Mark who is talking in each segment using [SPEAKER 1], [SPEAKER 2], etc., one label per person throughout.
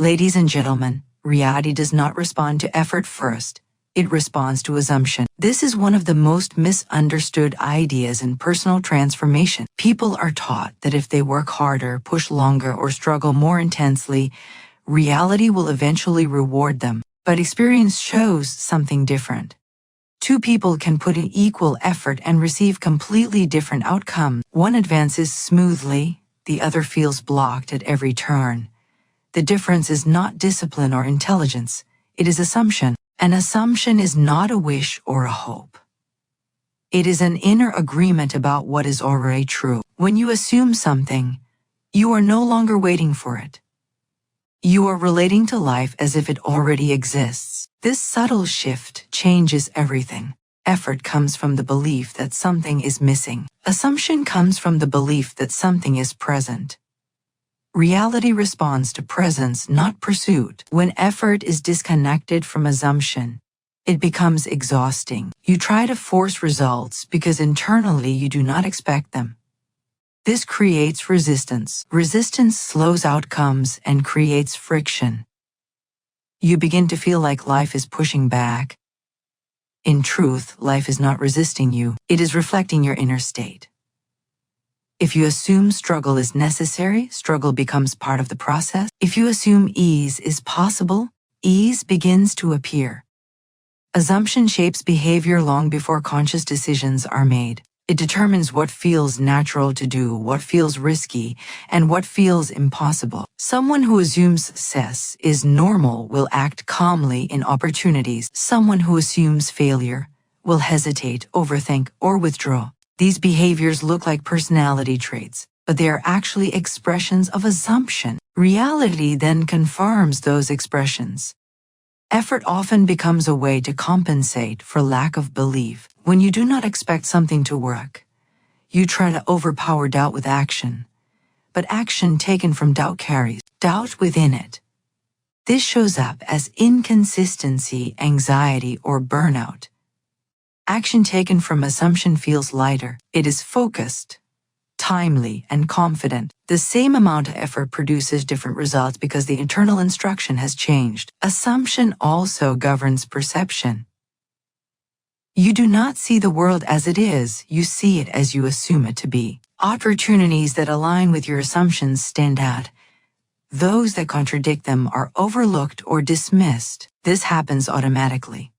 [SPEAKER 1] Ladies and gentlemen, reality does not respond to effort first. It responds to assumption. This is one of the most misunderstood ideas in personal transformation. People are taught that if they work harder, push longer, or struggle more intensely, reality will eventually reward them. But experience shows something different. Two people can put in equal effort and receive completely different outcomes. One advances smoothly, the other feels blocked at every turn. The difference is not discipline or intelligence, it is assumption. An assumption is not a wish or a hope. It is an inner agreement about what is already true. When you assume something, you are no longer waiting for it. You are relating to life as if it already exists. This subtle shift changes everything. Effort comes from the belief that something is missing. Assumption comes from the belief that something is present. Reality responds to presence, not pursuit. When effort is disconnected from assumption, it becomes exhausting. You try to force results because internally you do not expect them. This creates resistance. Resistance slows outcomes and creates friction. You begin to feel like life is pushing back. In truth, life is not resisting you. It is reflecting your inner state. If you assume struggle is necessary, struggle becomes part of the process. If you assume ease is possible, ease begins to appear. Assumption shapes behavior long before conscious decisions are made. It determines what feels natural to do, what feels risky, and what feels impossible. Someone who assumes success is normal will act calmly in opportunities. Someone who assumes failure will hesitate, overthink, or withdraw. These behaviors look like personality traits, but they are actually expressions of assumption. Reality then confirms those expressions. Effort often becomes a way to compensate for lack of belief. When you do not expect something to work, you try to overpower doubt with action. But action taken from doubt carries doubt within it. This shows up as inconsistency, anxiety, or burnout. Action taken from assumption feels lighter. It is focused, timely, and confident. The same amount of effort produces different results because the internal instruction has changed. Assumption also governs perception. You do not see the world as it is, you see it as you assume it to be. Opportunities that align with your assumptions stand out. Those that contradict them are overlooked or dismissed. This happens automatically.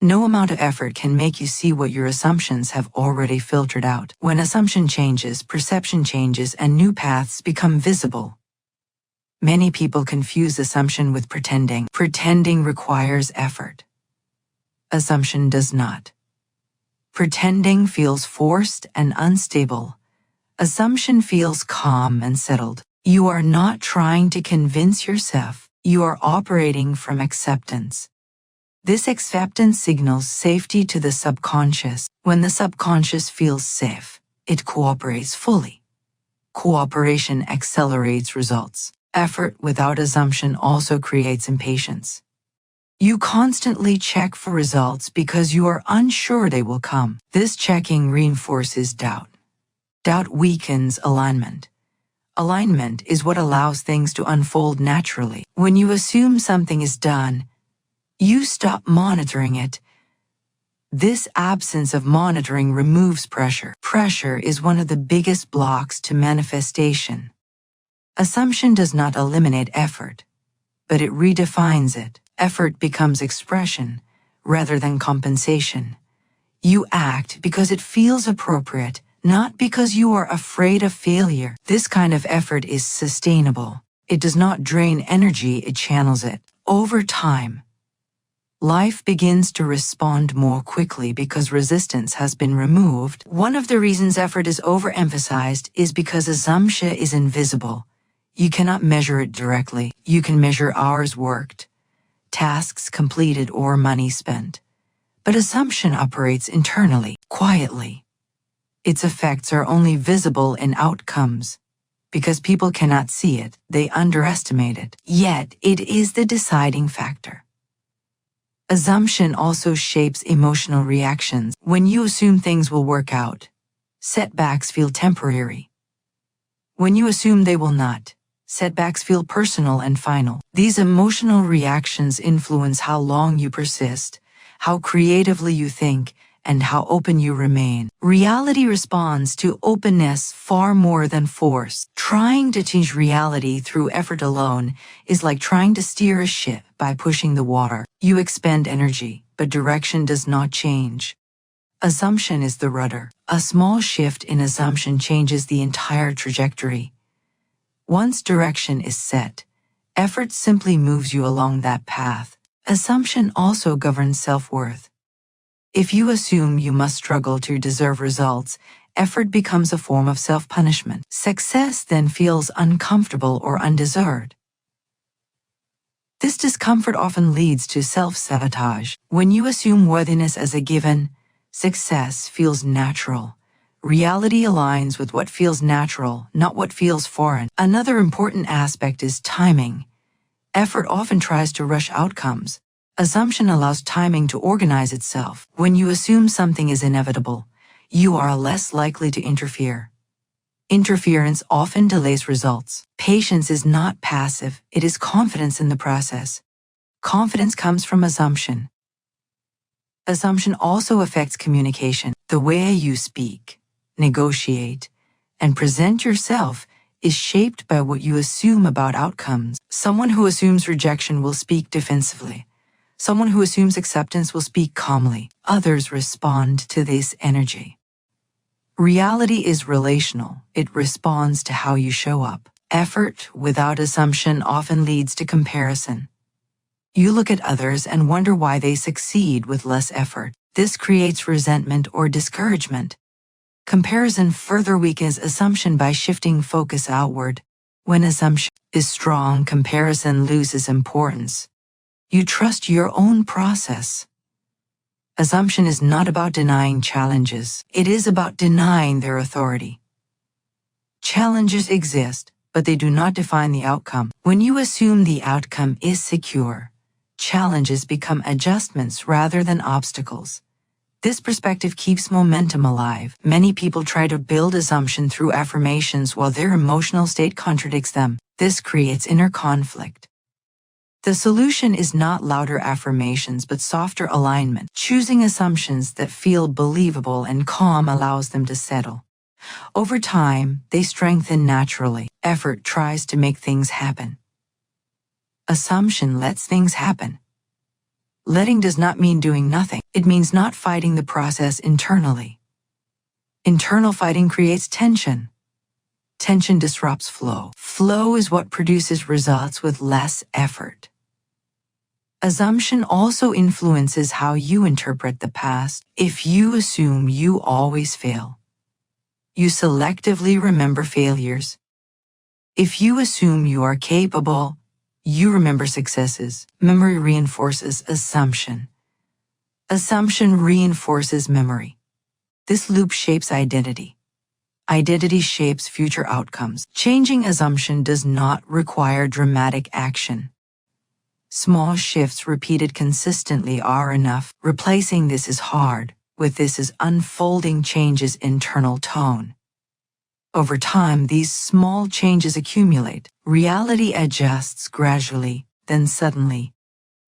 [SPEAKER 1] No amount of effort can make you see what your assumptions have already filtered out. When assumption changes, perception changes, and new paths become visible. Many people confuse assumption with pretending. Pretending requires effort. Assumption does not. Pretending feels forced and unstable. Assumption feels calm and settled. You are not trying to convince yourself. You are operating from acceptance. This acceptance signals safety to the subconscious. When the subconscious feels safe, it cooperates fully. Cooperation accelerates results. Effort without assumption also creates impatience. You constantly check for results because you are unsure they will come. This checking reinforces doubt. Doubt weakens alignment. Alignment is what allows things to unfold naturally. When you assume something is done, you stop monitoring it. This absence of monitoring removes pressure. Pressure is one of the biggest blocks to manifestation. Assumption does not eliminate effort, but it redefines it. Effort becomes expression rather than compensation. You act because it feels appropriate, not because you are afraid of failure. This kind of effort is sustainable. It does not drain energy, it channels it. Over time, life begins to respond more quickly because resistance has been removed. One of the reasons effort is overemphasized is because assumption is invisible. You cannot measure it directly. You can measure hours worked, tasks completed, or money spent. But assumption operates internally, quietly. Its effects are only visible in outcomes. Because people cannot see it, they underestimate it. Yet, it is the deciding factor. Assumption also shapes emotional reactions. When you assume things will work out, setbacks feel temporary. When you assume they will not, Setbacks feel personal and final. These emotional reactions influence how long you persist, how creatively you think, and how open you remain. Reality responds to openness far more than force. Trying to change reality through effort alone is like trying to steer a ship by pushing the water. You expend energy, but direction does not change. Assumption is the rudder. A small shift in assumption changes the entire trajectory. Once direction is set, effort simply moves you along that path. Assumption also governs self-worth. If you assume you must struggle to deserve results, effort becomes a form of self-punishment. Success then feels uncomfortable or undeserved. This discomfort often leads to self-sabotage. When you assume worthiness as a given, success feels natural. Reality aligns with what feels natural, not what feels foreign. Another important aspect is timing. Effort often tries to rush outcomes. Assumption allows timing to organize itself. When you assume something is inevitable, you are less likely to interfere. Interference often delays results. Patience is not passive, it is confidence in the process. Confidence comes from assumption. Assumption also affects communication. The way you speak, negotiate, and present yourself is shaped by what you assume about outcomes. Someone who assumes rejection will speak defensively. Someone who assumes acceptance will speak calmly. Others respond to this energy. Reality is relational. It responds to how you show up. Effort without assumption often leads to comparison. You look at others and wonder why they succeed with less effort. This creates resentment or discouragement. Comparison further weakens assumption by shifting focus outward. When assumption is strong, comparison loses importance. You trust your own process. Assumption is not about denying challenges. It is about denying their authority. Challenges exist, but they do not define the outcome. When you assume the outcome is secure, challenges become adjustments rather than obstacles. This perspective keeps momentum alive. Many people try to build assumption through affirmations while their emotional state contradicts them. This creates inner conflict. The solution is not louder affirmations but softer alignment. Choosing assumptions that feel believable and calm allows them to settle. Over time, they strengthen naturally. Effort tries to make things happen. Assumption lets things happen. Letting does not mean doing nothing. It means not fighting the process internally. Internal fighting creates tension. Tension disrupts flow. Flow is what produces results with less effort. Assumption also influences how you interpret the past. If you assume you always fail, you selectively remember failures. If you assume you are capable, you remember successes. Memory reinforces assumption. Assumption reinforces memory. This loop shapes identity. Identity shapes future outcomes. Changing assumption does not require dramatic action. Small shifts repeated consistently are enough. Replacing this is hard. With this is unfolding changes internal tone. Over time, these small changes accumulate. Reality adjusts gradually, then suddenly.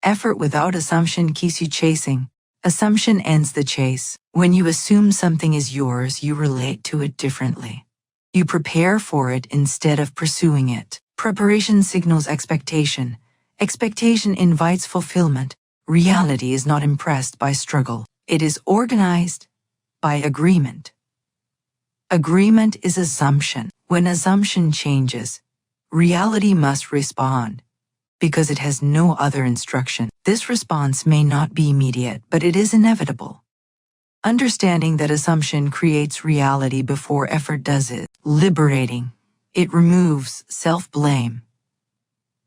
[SPEAKER 1] Effort without assumption keeps you chasing. Assumption ends the chase. When you assume something is yours, you relate to it differently. You prepare for it instead of pursuing it. Preparation signals expectation. Expectation invites fulfillment. Reality is not impressed by struggle. It is organized by agreement. Agreement is assumption. When assumption changes, reality must respond, because it has no other instruction. This response may not be immediate, but it is inevitable. Understanding that assumption creates reality before effort does is liberating. It removes self-blame.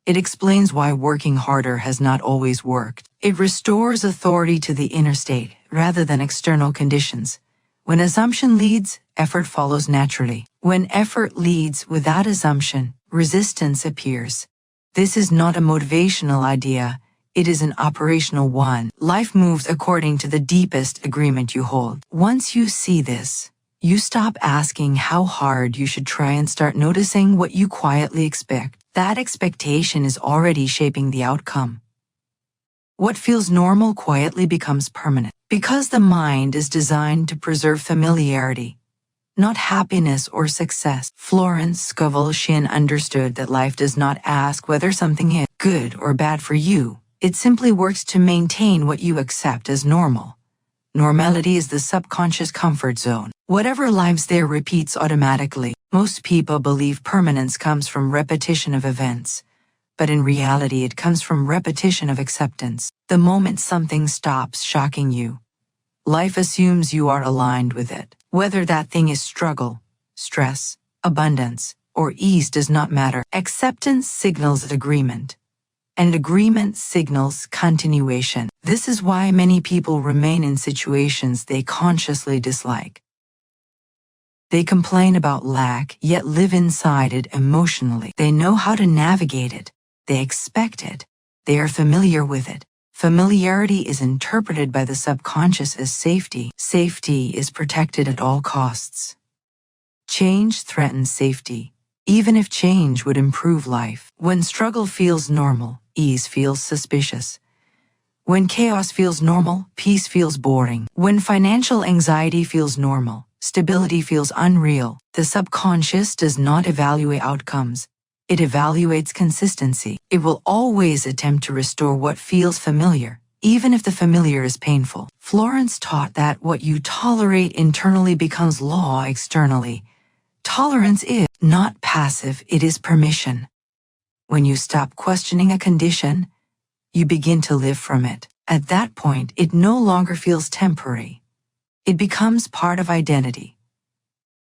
[SPEAKER 1] It explains why working harder has not always worked. It restores authority to the inner state rather than external conditions. When assumption leads, effort follows naturally. When effort leads without assumption, resistance appears. This is not a motivational idea, it is an operational one. Life moves according to the deepest agreement you hold. Once you see this, you stop asking how hard you should try and start noticing what you quietly expect. That expectation is already shaping the outcome. What feels normal quietly becomes permanent, because the mind is designed to preserve familiarity, not happiness or success. Florence Scovel Shinn understood that life does not ask whether something is good or bad for you. It simply works to maintain what you accept as normal. Normality is the subconscious comfort zone. Whatever lives there repeats automatically. Most people believe permanence comes from repetition of events, but in reality it comes from repetition of acceptance. The moment something stops shocking you, life assumes you are aligned with it. Whether that thing is struggle, stress, abundance, or ease does not matter. Acceptance signals agreement, and agreement signals continuation. This is why many people remain in situations they consciously dislike. They complain about lack, yet live inside it emotionally. They know how to navigate it. They expect it. They are familiar with it. Familiarity is interpreted by the subconscious as safety. Safety is protected at all costs. Change threatens safety, even if change would improve life. When struggle feels normal, ease feels suspicious. When chaos feels normal, peace feels boring. When financial anxiety feels normal, stability feels unreal. The subconscious does not evaluate outcomes. It evaluates consistency. It will always attempt to restore what feels familiar, even if the familiar is painful. Florence taught that what you tolerate internally becomes law externally. Tolerance is not passive, it is permission. When you stop questioning a condition, you begin to live from it. At that point, it no longer feels temporary. It becomes part of identity.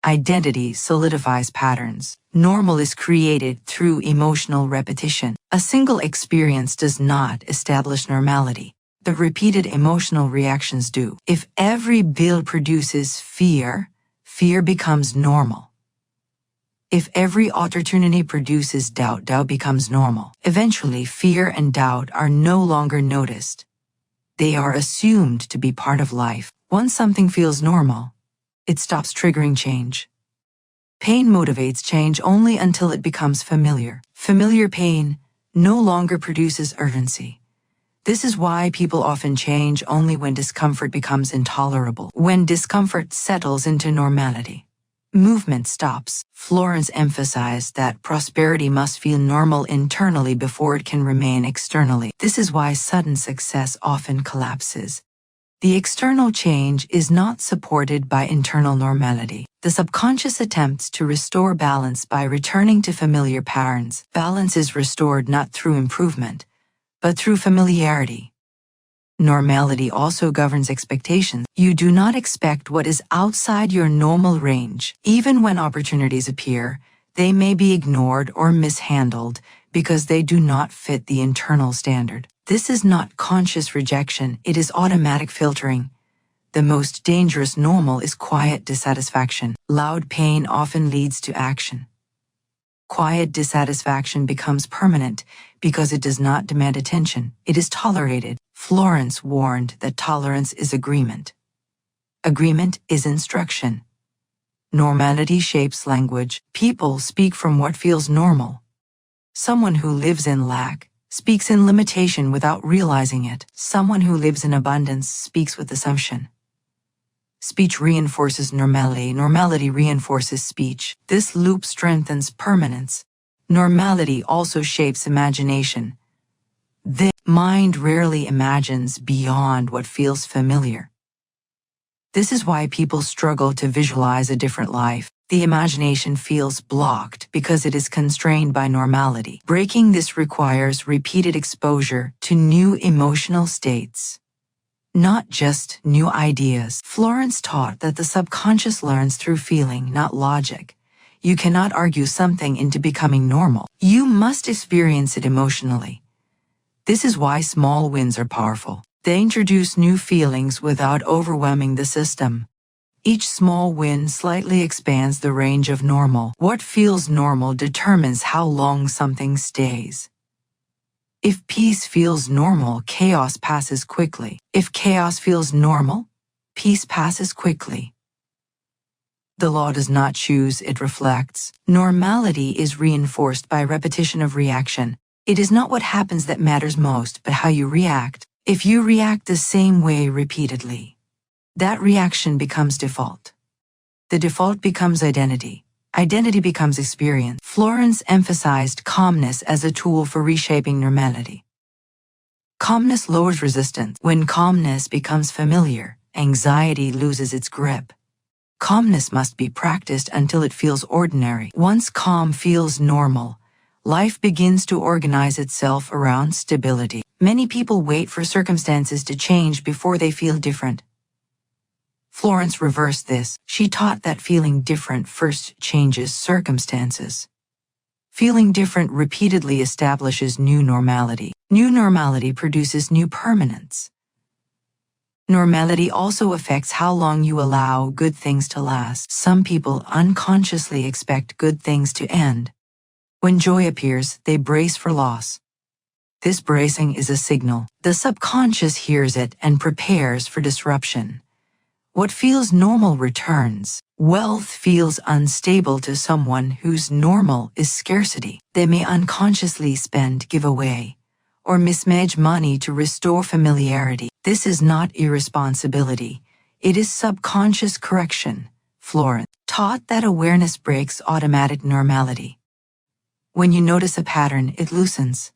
[SPEAKER 1] Identity solidifies patterns. Normal is created through emotional repetition. A single experience does not establish normality. The repeated emotional reactions do. If every bill produces fear, fear becomes normal. If every opportunity produces doubt, doubt becomes normal. Eventually, fear and doubt are no longer noticed. They are assumed to be part of life. Once something feels normal, it stops triggering change. Pain motivates change only until it becomes familiar. Familiar pain no longer produces urgency. This is why people often change only when discomfort becomes intolerable. When discomfort settles into normality, movement stops. Florence emphasized that prosperity must feel normal internally before it can remain externally. This is why sudden success often collapses. The external change is not supported by internal normality. The subconscious attempts to restore balance by returning to familiar patterns. Balance is restored not through improvement, but through familiarity. Normality also governs expectations. You do not expect what is outside your normal range. Even when opportunities appear, they may be ignored or mishandled because they do not fit the internal standard. This is not conscious rejection, it is automatic filtering. The most dangerous normal is quiet dissatisfaction. Loud pain often leads to action. Quiet dissatisfaction becomes permanent because it does not demand attention, it is tolerated. Florence warned that tolerance is agreement. Agreement is instruction. Normality shapes language. People speak from what feels normal. Someone who lives in lack speaks in limitation without realizing it. Someone who lives in abundance speaks with assumption. Speech reinforces normality. Normality reinforces speech. This loop strengthens permanence. Normality also shapes imagination. The mind rarely imagines beyond what feels familiar. This is why people struggle to visualize a different life. The imagination feels blocked because it is constrained by normality. Breaking this requires repeated exposure to new emotional states, not just new ideas. Florence taught that the subconscious learns through feeling, not logic. You cannot argue something into becoming normal. You must experience it emotionally. This is why small wins are powerful. They introduce new feelings without overwhelming the system. Each small win slightly expands the range of normal. What feels normal determines how long something stays. If peace feels normal, chaos passes quickly. If chaos feels normal, peace passes quickly. The law does not choose, it reflects. Normality is reinforced by repetition of reaction. It is not what happens that matters most, but how you react. If you react the same way repeatedly, that reaction becomes default. The default becomes identity. Identity becomes experience. Florence emphasized calmness as a tool for reshaping normality. Calmness lowers resistance. When calmness becomes familiar, anxiety loses its grip. Calmness must be practiced until it feels ordinary. Once calm feels normal, life begins to organize itself around stability. Many people wait for circumstances to change before they feel different. Florence reversed this. She taught that feeling different first changes circumstances. Feeling different repeatedly establishes new normality. New normality produces new permanence. Normality also affects how long you allow good things to last. Some people unconsciously expect good things to end. When joy appears, they brace for loss. This bracing is a signal. The subconscious hears it and prepares for disruption. What feels normal returns. Wealth feels unstable to someone whose normal is scarcity. They may unconsciously spend, give away, or mismanage money to restore familiarity. This is not irresponsibility. It is subconscious correction. Florence taught that awareness breaks automatic normality. When you notice a pattern, it loosens.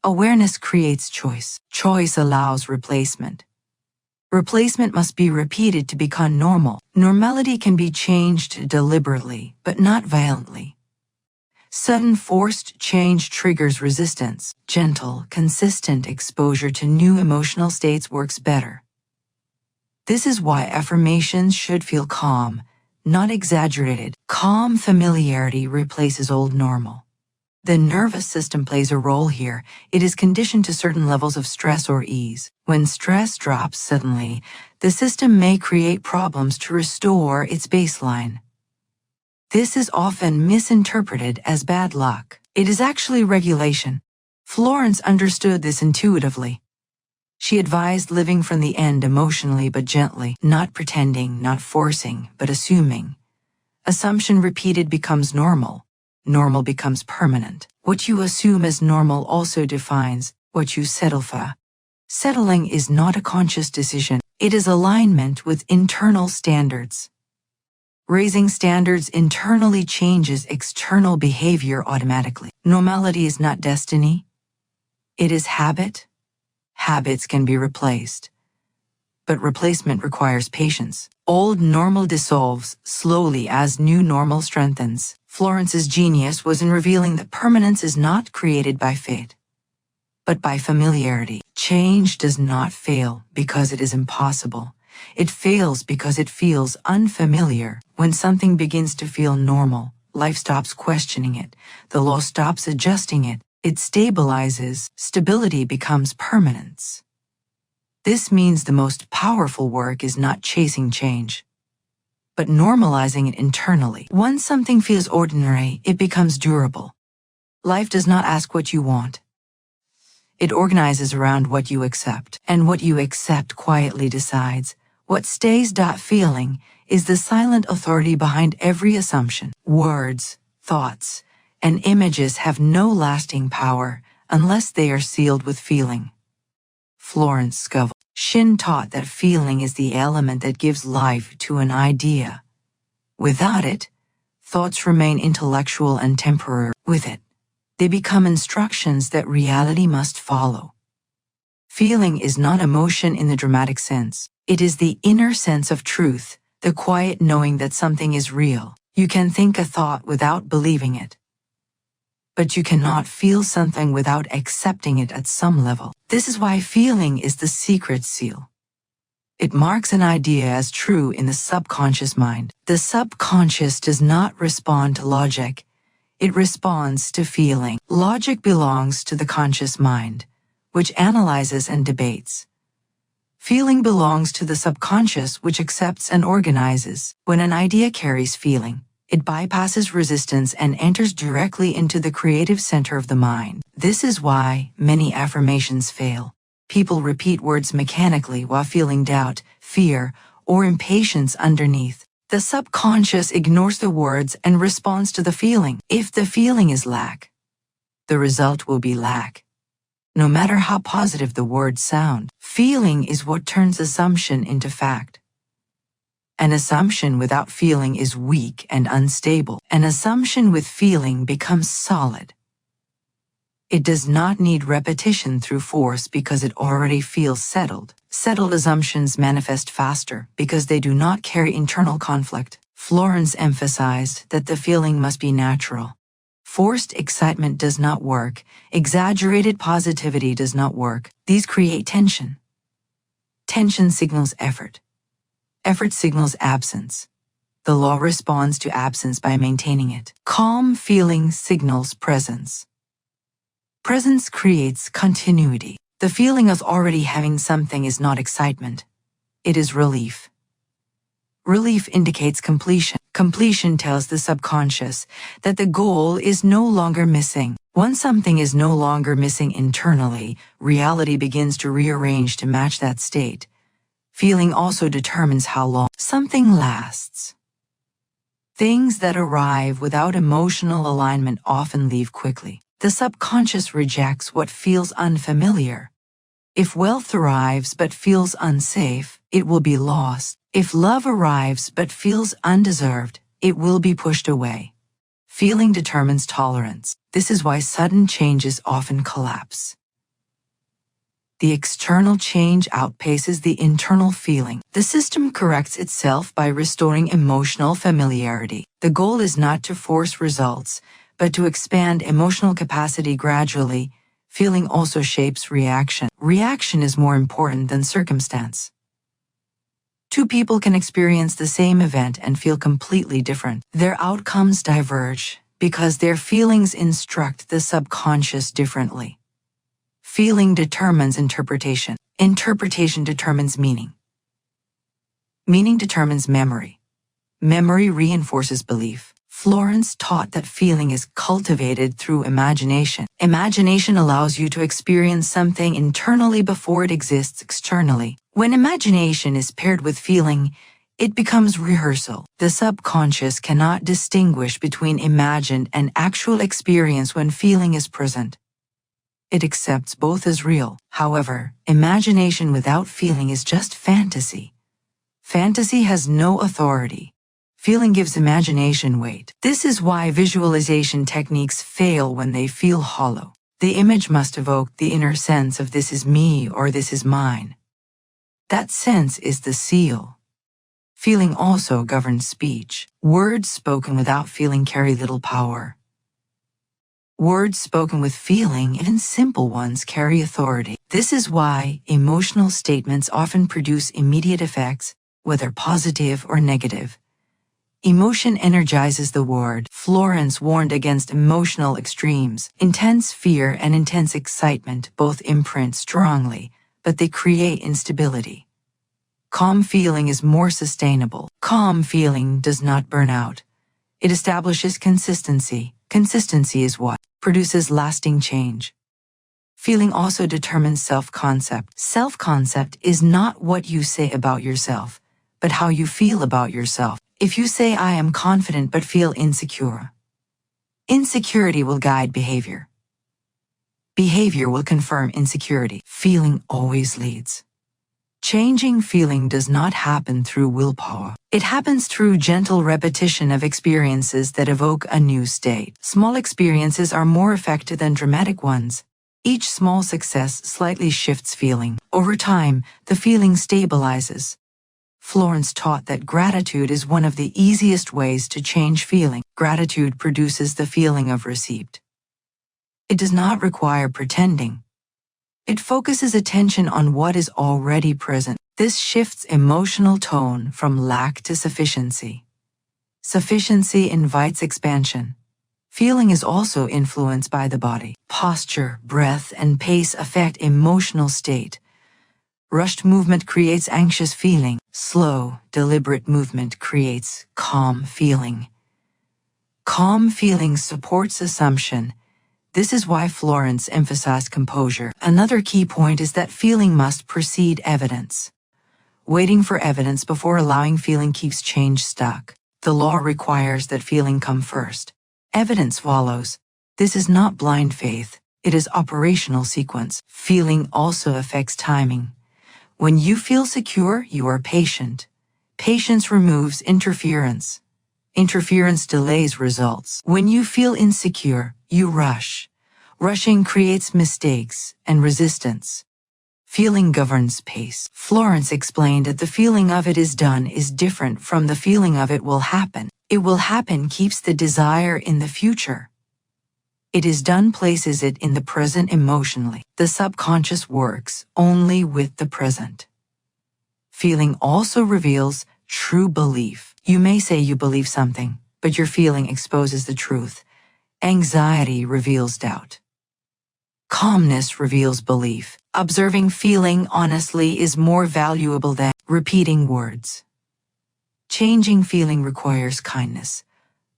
[SPEAKER 1] Awareness creates choice. Choice allows replacement. Replacement must be repeated to become normal. Normality can be changed deliberately, but not violently. Sudden forced change triggers resistance. Gentle, consistent exposure to new emotional states works better. This is why affirmations should feel calm, not exaggerated. Calm familiarity replaces old normal. The nervous system plays a role here. It is conditioned to certain levels of stress or ease. When stress drops suddenly, the system may create problems to restore its baseline. This is often misinterpreted as bad luck. It is actually regulation. Florence understood this intuitively. She advised living from the end emotionally but gently, not pretending, not forcing, but assuming. Assumption repeated becomes normal. Normal becomes permanent. What you assume as normal also defines what you settle for. Settling is not a conscious decision. It is alignment with internal standards. Raising standards internally changes external behavior automatically. Normality is not destiny. It is habit. Habits can be replaced, but replacement requires patience. Old normal dissolves slowly as new normal strengthens. Florence's genius was in revealing that permanence is not created by fate, but by familiarity. Change does not fail because it is impossible. It fails because it feels unfamiliar. When something begins to feel normal, life stops questioning it. The law stops adjusting it. It stabilizes. Stability becomes permanence. This means the most powerful work is not chasing change, but normalizing it internally. Once something feels ordinary, it becomes durable. Life does not ask what you want. It organizes around what you accept, and what you accept quietly decides. What stays. Feeling is the silent authority behind every assumption. Words, thoughts, and images have no lasting power unless they are sealed with feeling. Florence Scovel Shinn taught that feeling is the element that gives life to an idea. Without it, thoughts remain intellectual and temporary. With it, they become instructions that reality must follow. Feeling is not emotion in the dramatic sense. It is the inner sense of truth, the quiet knowing that something is real. You can think a thought without believing it, but you cannot feel something without accepting it at some level. This is why feeling is the secret seal. It marks an idea as true in the subconscious mind. The subconscious does not respond to logic. It responds to feeling. Logic belongs to the conscious mind, which analyzes and debates. Feeling belongs to the subconscious, which accepts and organizes. When an idea carries feeling, it bypasses resistance and enters directly into the creative center of the mind. This is why many affirmations fail. People repeat words mechanically while feeling doubt, fear, or impatience underneath. The subconscious ignores the words and responds to the feeling. If the feeling is lack, the result will be lack. No matter how positive the words sound, feeling is what turns assumption into fact. An assumption without feeling is weak and unstable. An assumption with feeling becomes solid. It does not need repetition through force because it already feels settled. Settled assumptions manifest faster because they do not carry internal conflict. Florence emphasized that the feeling must be natural. Forced excitement does not work. Exaggerated positivity does not work. These create tension. Tension signals effort. Effort signals absence. The law responds to absence by maintaining it. Calm feeling signals presence. Presence creates continuity. The feeling of already having something is not excitement. It is relief. Relief indicates completion. Completion tells the subconscious that the goal is no longer missing. Once something is no longer missing internally, reality begins to rearrange to match that state. Feeling also determines how long something lasts. Things that arrive without emotional alignment often leave quickly. The subconscious rejects what feels unfamiliar. If wealth arrives but feels unsafe, it will be lost. If love arrives but feels undeserved, it will be pushed away. Feeling determines tolerance. This is why sudden changes often collapse. The external change outpaces the internal feeling. The system corrects itself by restoring emotional familiarity. The goal is not to force results, but to expand emotional capacity gradually. Feeling also shapes reaction. Reaction is more important than circumstance. Two people can experience the same event and feel completely different. Their outcomes diverge because their feelings instruct the subconscious differently. Feeling determines interpretation. Interpretation determines meaning. Meaning determines memory. Memory reinforces belief. Florence taught that feeling is cultivated through imagination. Imagination allows you to experience something internally before it exists externally. When imagination is paired with feeling, it becomes rehearsal. The subconscious cannot distinguish between imagined and actual experience when feeling is present. It accepts both as real. However, imagination without feeling is just fantasy. Fantasy has no authority. Feeling gives imagination weight. This is why visualization techniques fail when they feel hollow. The image must evoke the inner sense of this is me or this is mine. That sense is the seal. Feeling also governs speech. Words spoken without feeling carry little power. Words spoken with feeling, even simple ones, carry authority. This is why emotional statements often produce immediate effects, whether positive or negative. Emotion energizes the word. Florence warned against emotional extremes. Intense fear and intense excitement both imprint strongly, but they create instability. Calm feeling is more sustainable. Calm feeling does not burn out. It establishes consistency. Consistency is what produces lasting change. Feeling also determines self-concept. Self-concept is not what you say about yourself, but how you feel about yourself. If you say I am confident but feel insecure, insecurity will guide behavior. Behavior will confirm insecurity. Feeling always leads. Changing feeling does not happen through willpower. It happens through gentle repetition of experiences that evoke a new state. Small experiences are more effective than dramatic ones. Each small success slightly shifts feeling. Over time, the feeling stabilizes. Florence taught that gratitude is one of the easiest ways to change feeling. Gratitude produces the feeling of receipt. It does not require pretending. It focuses attention on what is already present. This shifts emotional tone from lack to sufficiency. Sufficiency invites expansion. Feeling is also influenced by the body. Posture, breath, and pace affect emotional state. Rushed movement creates anxious feeling. Slow, deliberate movement creates calm feeling. Calm feeling supports assumption. This is why Florence emphasized composure. Another key point is that feeling must precede evidence. Waiting for evidence before allowing feeling keeps change stuck. The law requires that feeling come first. Evidence follows. This is not blind faith, it is operational sequence. Feeling also affects timing. When you feel secure, you are patient. Patience removes interference. Interference delays results. When you feel insecure, you rush. Rushing creates mistakes and resistance. Feeling governs pace. Florence explained that the feeling of it is done is different from the feeling of it will happen. It will happen keeps the desire in the future. It is done places it in the present emotionally. The subconscious works only with the present. Feeling also reveals true belief. You may say you believe something, but your feeling exposes the truth. Anxiety reveals doubt. Calmness reveals belief. Observing feeling honestly is more valuable than repeating words. Changing feeling requires kindness.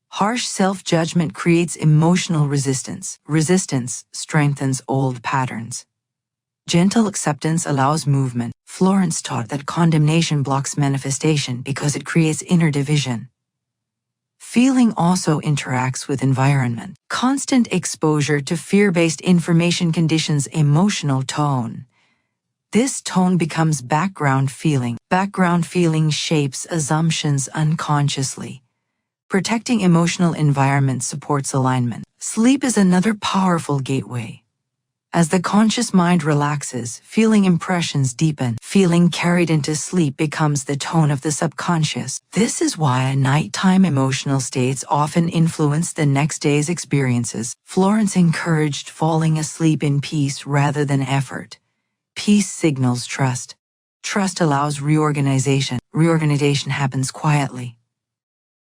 [SPEAKER 1] Harsh self-judgment creates emotional resistance. Resistance strengthens old patterns. Gentle acceptance allows movement. Florence taught that condemnation blocks manifestation because it creates inner division. Feeling also interacts with environment. Constant exposure to fear-based information conditions emotional tone. This tone becomes background feeling. Background feeling shapes assumptions unconsciously. Protecting emotional environment supports alignment. Sleep is another powerful gateway. As the conscious mind relaxes, feeling impressions deepen. Feeling carried into sleep becomes the tone of the subconscious. This is why nighttime emotional states often influence the next day's experiences. Florence encouraged falling asleep in peace rather than effort. Peace signals trust. Trust allows reorganization. Reorganization happens quietly.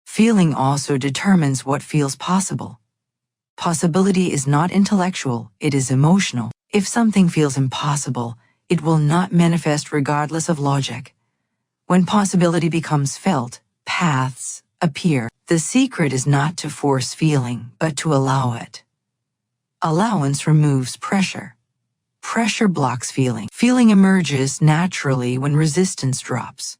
[SPEAKER 1] Feeling also determines what feels possible. Possibility is not intellectual, it is emotional. If something feels impossible, it will not manifest regardless of logic. When possibility becomes felt, paths appear. The secret is not to force feeling, but to allow it. Allowance removes pressure. Pressure blocks feeling. Feeling emerges naturally when resistance drops.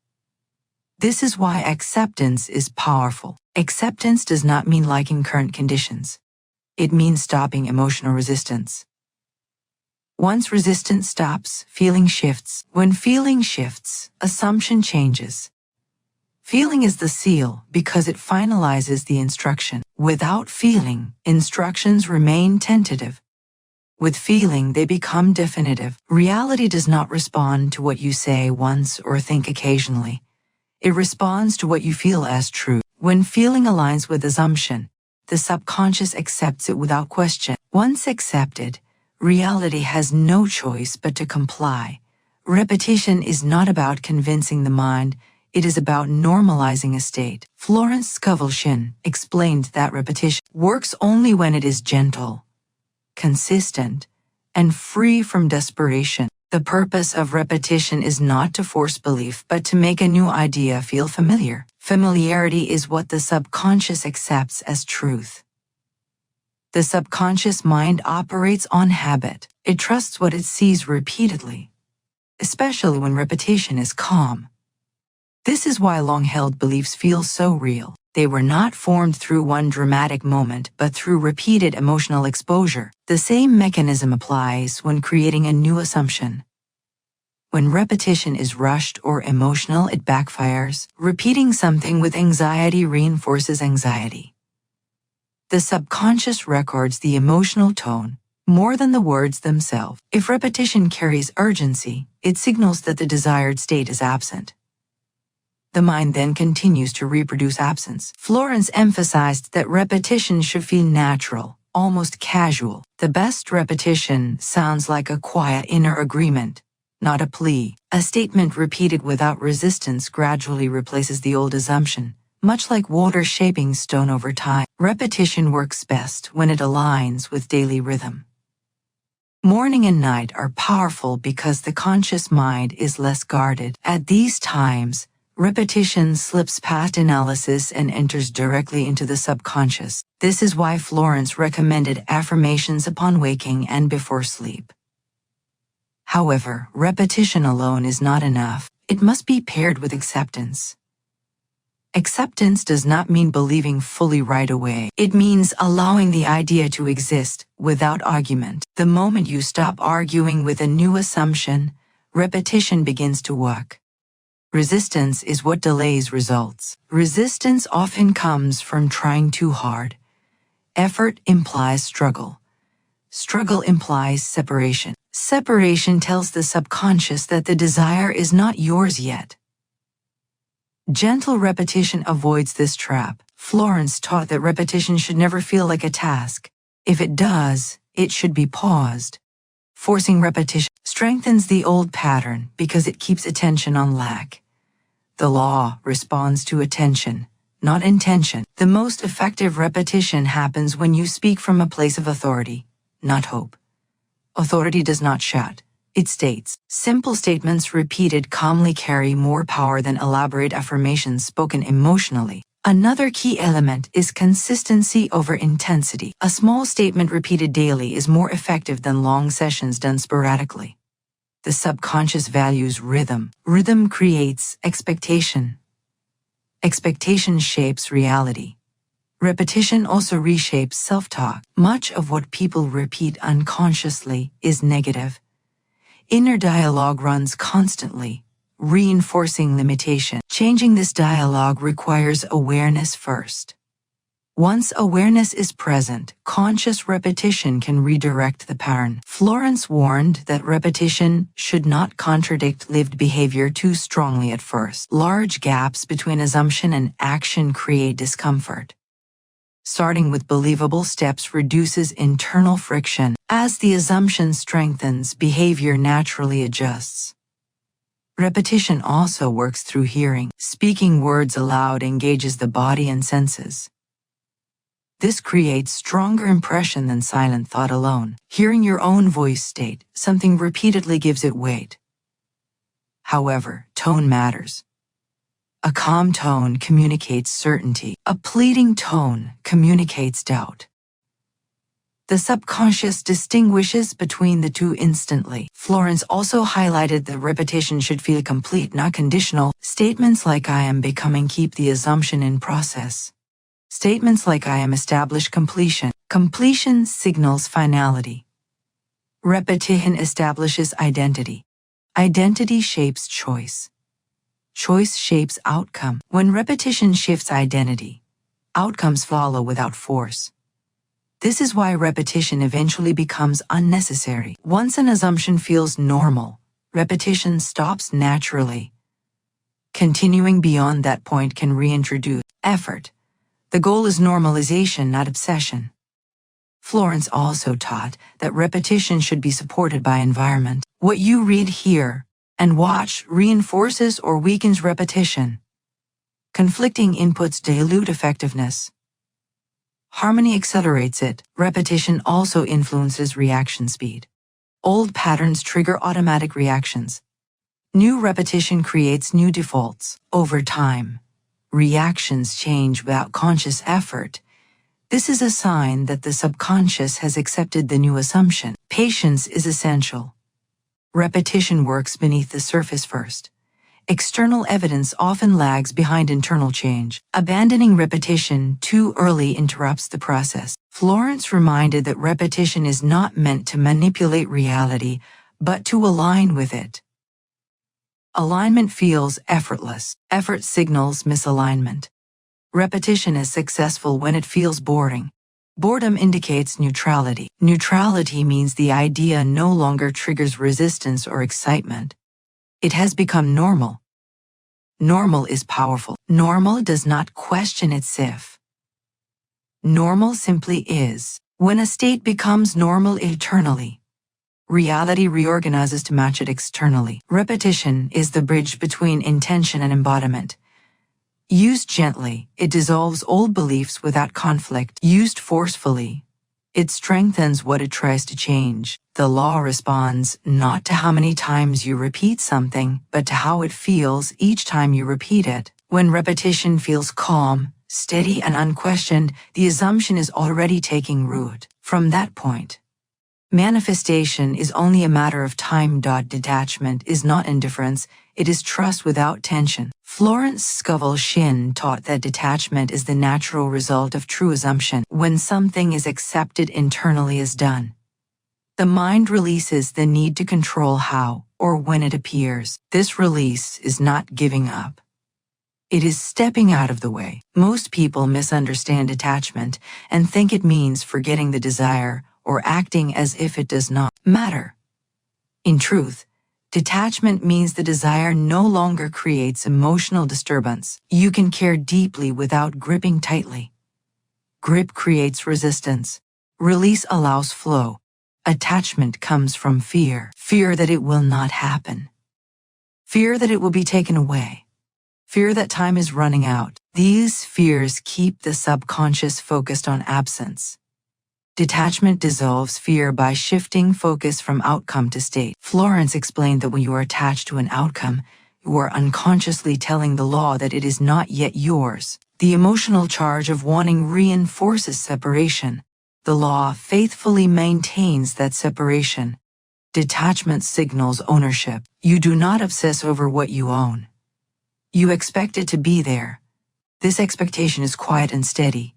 [SPEAKER 1] This is why acceptance is powerful. Acceptance does not mean liking current conditions. It means stopping emotional resistance. Once resistance stops, feeling shifts. When feeling shifts, assumption changes. Feeling is the seal because it finalizes the instruction. Without feeling, instructions remain tentative. With feeling, they become definitive. Reality does not respond to what you say once or think occasionally. It responds to what you feel as true. When feeling aligns with assumption, the subconscious accepts it without question. Once accepted, reality has no choice but to comply. Repetition is not about convincing the mind, it is about normalizing a state. Florence Scovel Shinn explained that repetition works only when it is gentle, consistent, and free from desperation. The purpose of repetition is not to force belief, but to make a new idea feel familiar. Familiarity is what the subconscious accepts as truth. The subconscious mind operates on habit. It trusts what it sees repeatedly, especially when repetition is calm. This is why long-held beliefs feel so real. They were not formed through one dramatic moment, but through repeated emotional exposure. The same mechanism applies when creating a new assumption. When repetition is rushed or emotional, it backfires. Repeating something with anxiety reinforces anxiety. The subconscious records the emotional tone more than the words themselves. If repetition carries urgency, it signals that the desired state is absent. The mind then continues to reproduce absence. Florence emphasized that repetition should feel natural, almost casual. The best repetition sounds like a quiet inner agreement, not a plea. A statement repeated without resistance gradually replaces the old assumption, much like water shaping stone over time. Repetition works best when it aligns with daily rhythm. Morning and night are powerful because the conscious mind is less guarded. At these times, repetition slips past analysis and enters directly into the subconscious. This is why Florence recommended affirmations upon waking and before sleep. However, repetition alone is not enough. it must be paired with acceptance. Acceptance does not mean believing fully right away. It means allowing the idea to exist without argument. The moment you stop arguing with a new assumption, repetition begins to work. Resistance is what delays results. Resistance often comes from trying too hard. Effort implies struggle. Struggle implies separation. Separation tells the subconscious that the desire is not yours yet. Gentle repetition avoids this trap. Florence taught that repetition should never feel like a task. If it does, it should be paused. Forcing repetition strengthens the old pattern because it keeps attention on lack. The law responds to attention, not intention. The most effective repetition happens when you speak from a place of authority, not hope. Authority does not shout. It states. Simple statements repeated calmly carry more power than elaborate affirmations spoken emotionally. Another key element is consistency over intensity. A small statement repeated daily is more effective than long sessions done sporadically. The subconscious values rhythm. Rhythm creates expectation. Expectation shapes reality. Repetition also reshapes self-talk. Much of what people repeat unconsciously is negative. Inner dialogue runs constantly, reinforcing limitation. Changing this dialogue requires awareness first. Once awareness is present, conscious repetition can redirect the pattern. Florence warned that repetition should not contradict lived behavior too strongly at first. Large gaps between assumption and action create discomfort. Starting with believable steps reduces internal friction. As the assumption strengthens, behavior naturally adjusts. Repetition also works through hearing. Speaking words aloud engages the body and senses. This creates stronger impression than silent thought alone. Hearing your own voice state something repeatedly gives it weight. However, tone matters. A calm tone communicates certainty. A pleading tone communicates doubt. The subconscious distinguishes between the two instantly. Florence also highlighted that repetition should feel complete, not conditional. Statements like "I am becoming" keep the assumption in process. Statements like "I am" establish completion. Completion signals finality. Repetition establishes identity. Identity shapes choice. Choice shapes outcome. When repetition shifts identity, outcomes follow without force. This is why repetition eventually becomes unnecessary. Once an assumption feels normal, repetition stops naturally. Continuing beyond that point can reintroduce effort. The goal is normalization, not obsession. Florence also taught that repetition should be supported by environment. What you read, hear, and watch reinforces or weakens repetition. Conflicting inputs dilute effectiveness. Harmony accelerates it. Repetition also influences reaction speed. Old patterns trigger automatic reactions. New repetition creates new defaults. Over time, reactions change without conscious effort. This is a sign that the subconscious has accepted the new assumption. Patience is essential. Repetition works beneath the surface first. External evidence often lags behind internal change. Abandoning repetition too early interrupts the process. Florence reminded that repetition is not meant to manipulate reality, but to align with it. Alignment feels effortless. Effort signals misalignment. Repetition is successful when it feels boring. Boredom indicates neutrality. Neutrality means the idea no longer triggers resistance or excitement. It has become normal. Normal is powerful. Normal does not question itself. Normal simply is. When a state becomes normal internally, reality reorganizes to match it externally. Repetition is the bridge between intention and embodiment. Used gently, it dissolves old beliefs without conflict. Used forcefully, it strengthens what it tries to change. The law responds not to how many times you repeat something, but to how it feels each time you repeat it. When repetition feels calm, steady, and unquestioned, the assumption is already taking root. From that point, manifestation is only a matter of time. Detachment is not indifference, It is trust without tension. Florence Scovel Shinn taught that detachment is the natural result of true assumption. When something is accepted internally as done, the mind releases the need to control how or when it appears. This release is not giving up. It is stepping out of the way. Most people misunderstand detachment and think it means forgetting the desire or acting as if it does not matter. In truth, detachment means the desire no longer creates emotional disturbance. You can care deeply without gripping tightly. Grip creates resistance. Release allows flow. Attachment comes from fear. Fear that it will not happen. Fear that it will be taken away. Fear that time is running out. These fears keep the subconscious focused on absence. Detachment dissolves fear by shifting focus from outcome to state. Florence explained that when you are attached to an outcome, you are unconsciously telling the law that it is not yet yours. The emotional charge of wanting reinforces separation. The law faithfully maintains that separation. Detachment signals ownership. You do not obsess over what you own. You expect it to be there. This expectation is quiet and steady.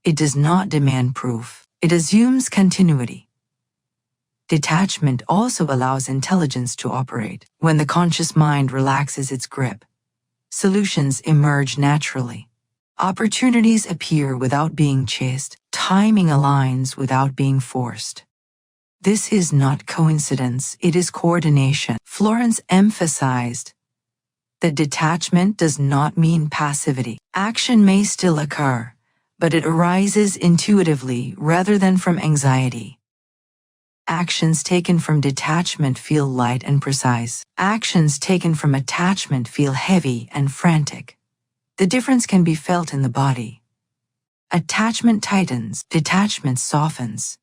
[SPEAKER 1] It does not demand proof. It assumes continuity. Detachment also allows intelligence to operate. When the conscious mind relaxes its grip, solutions emerge naturally. Opportunities appear without being chased. Timing aligns without being forced. This is not coincidence, it is coordination. Florence emphasized that detachment does not mean passivity. Action may still occur, but it arises intuitively rather than from anxiety. Actions taken from detachment feel light and precise. Actions taken from attachment feel heavy and frantic. The difference can be felt in the body. Attachment tightens, detachment softens.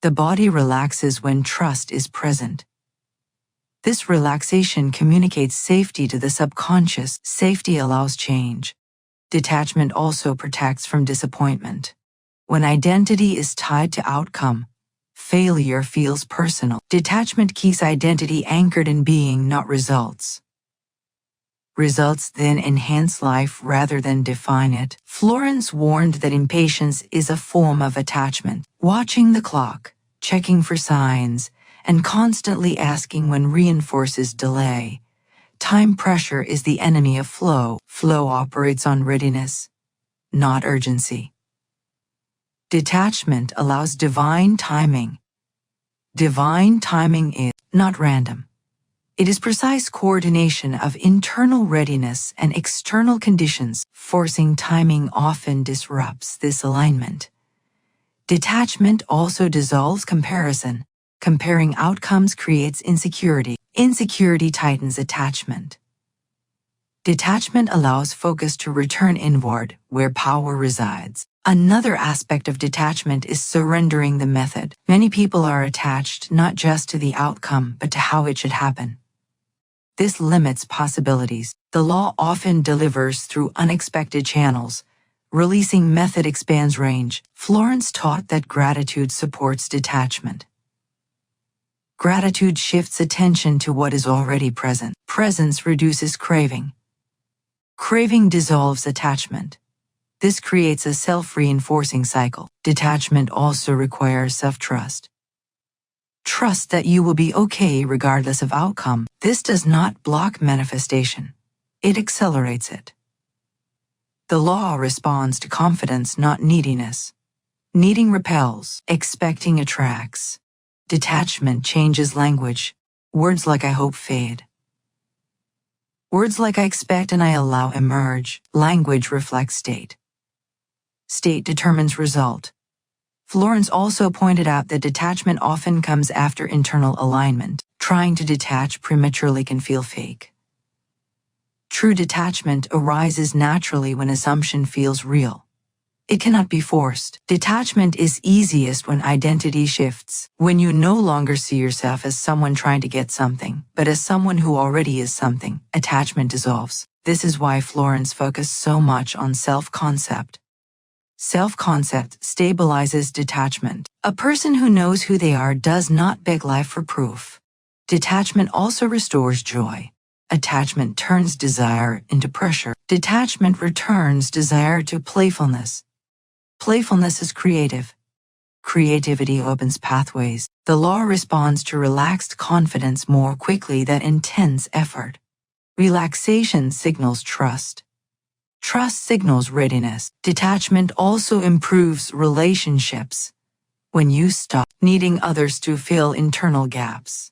[SPEAKER 1] The body relaxes when trust is present. This relaxation communicates safety to the subconscious. Safety allows change. Detachment also protects from disappointment. When identity is tied to outcome, failure feels personal. Detachment keeps identity anchored in being, not results. Results then enhance life rather than define it. Florence warned that impatience is a form of attachment. Watching the clock, checking for signs, and constantly asking when reinforces delay. Time pressure is the enemy of flow. Flow operates on readiness, not urgency. Detachment allows divine timing. Divine timing is not random. It is precise coordination of internal readiness and external conditions. Forcing timing often disrupts this alignment. Detachment also dissolves comparison. Comparing outcomes creates insecurity. Insecurity tightens attachment. Detachment allows focus to return inward, where power resides. Another aspect of detachment is surrendering the method. Many people are attached not just to the outcome, but to how it should happen. This limits possibilities. The law often delivers through unexpected channels. Releasing method expands range. Florence taught that gratitude supports detachment. Gratitude shifts attention to what is already present. Presence reduces craving. Craving dissolves attachment. This creates a self-reinforcing cycle. Detachment also requires self-trust. Trust that you will be okay regardless of outcome. This does not block manifestation. It accelerates it. The law responds to confidence, not neediness. Needing repels, expecting attracts. Detachment changes language. Words like I hope fade. Words like I expect and I allow emerge. Language reflects state. State determines result. Florence also pointed out that detachment often comes after internal alignment. Trying to detach prematurely can feel fake. True detachment arises naturally when assumption feels real. It cannot be forced. Detachment is easiest when identity shifts, when you no longer see yourself as someone trying to get something, but as someone who already is something. Attachment dissolves. This is why Florence focused so much on self-concept. Self-concept stabilizes detachment. A person who knows who they are does not beg life for proof. Detachment also restores joy. Attachment turns desire into pressure. Detachment returns desire to playfulness. Playfulness is creative. Creativity opens pathways. The law responds to relaxed confidence more quickly than intense effort. Relaxation signals trust. Trust signals readiness. Detachment also improves relationships. When you stop needing others to fill internal gaps,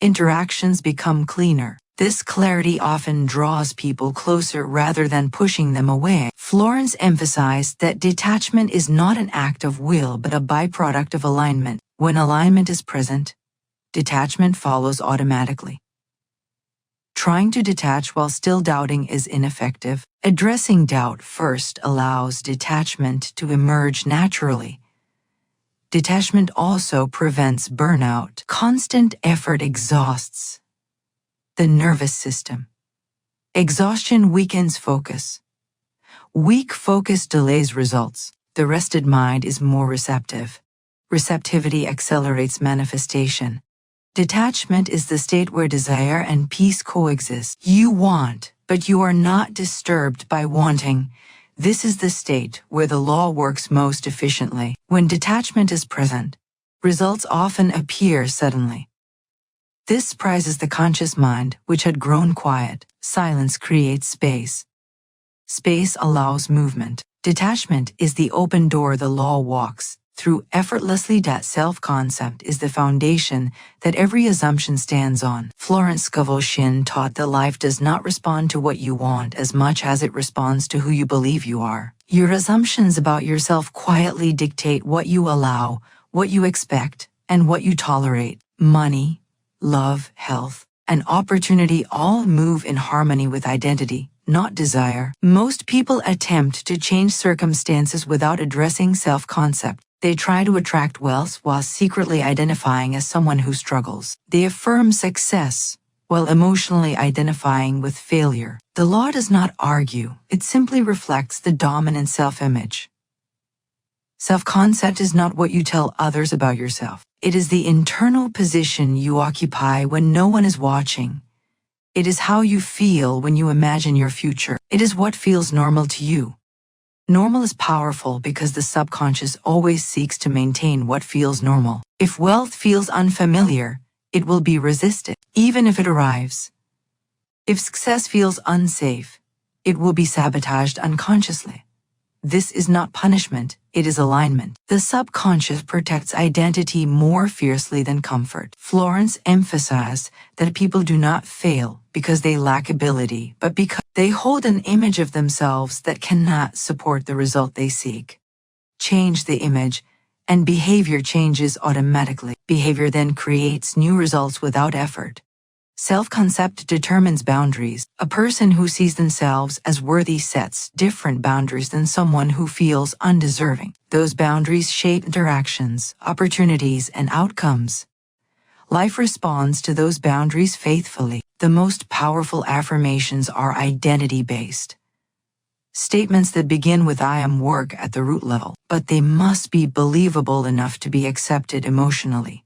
[SPEAKER 1] interactions become cleaner. This clarity often draws people closer rather than pushing them away. Florence emphasized that detachment is not an act of will but a byproduct of alignment. When alignment is present, detachment follows automatically. Trying to detach while still doubting is ineffective. Addressing doubt first allows detachment to emerge naturally. Detachment also prevents burnout. Constant effort exhausts the nervous system. Exhaustion weakens focus. Weak focus delays results. The rested mind is more receptive. Receptivity accelerates manifestation. Detachment is the state where desire and peace coexist. You want, but you are not disturbed by wanting. This is the state where the law works most efficiently. When detachment is present, results often appear suddenly. This surprises the conscious mind, which had grown quiet. Silence creates space. Space allows movement. Detachment is the open door the law walks through effortlessly. That self-concept is the foundation that every assumption stands on. Florence Scovel Shinn taught that life does not respond to what you want as much as it responds to who you believe you are. Your assumptions about yourself quietly dictate what you allow, what you expect, and what you tolerate. Money, love, health, and opportunity all move in harmony with identity, not desire. Most people attempt to change circumstances without addressing self-concept. They try to attract wealth while secretly identifying as someone who struggles. They affirm success while emotionally identifying with failure. The law does not argue, it simply reflects the dominant self-image. Self-concept is not what you tell others about yourself. It is the internal position you occupy when no one is watching. It is how you feel when you imagine your future. It is what feels normal to you. Normal is powerful because the subconscious always seeks to maintain what feels normal. If wealth feels unfamiliar, it will be resisted, even if it arrives. If success feels unsafe, it will be sabotaged unconsciously. This is not punishment, it is alignment. The subconscious protects identity more fiercely than comfort. Florence emphasized that people do not fail because they lack ability, but because they hold an image of themselves that cannot support the result they seek. Change the image, and behavior changes automatically. Behavior then creates new results without effort. Self-concept determines boundaries. A person who sees themselves as worthy sets different boundaries than someone who feels undeserving. Those boundaries shape interactions, opportunities, and outcomes. Life responds to those boundaries faithfully. The most powerful affirmations are identity-based. Statements that begin with "I am" work at the root level, but they must be believable enough to be accepted emotionally.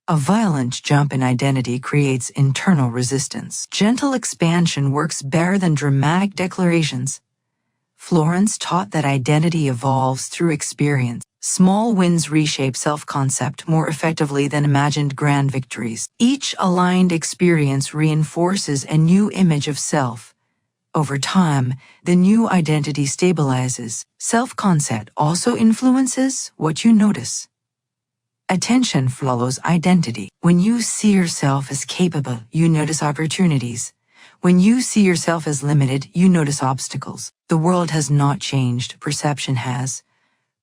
[SPEAKER 1] A violent jump in identity creates internal resistance. Gentle expansion works better than dramatic declarations. Florence taught that identity evolves through experience. Small wins reshape self-concept more effectively than imagined grand victories. Each aligned experience reinforces a new image of self. Over time, the new identity stabilizes. Self-concept also influences what you notice. Attention follows identity. When you see yourself as capable, you notice opportunities. When you see yourself as limited, you notice obstacles. The world has not changed, perception has.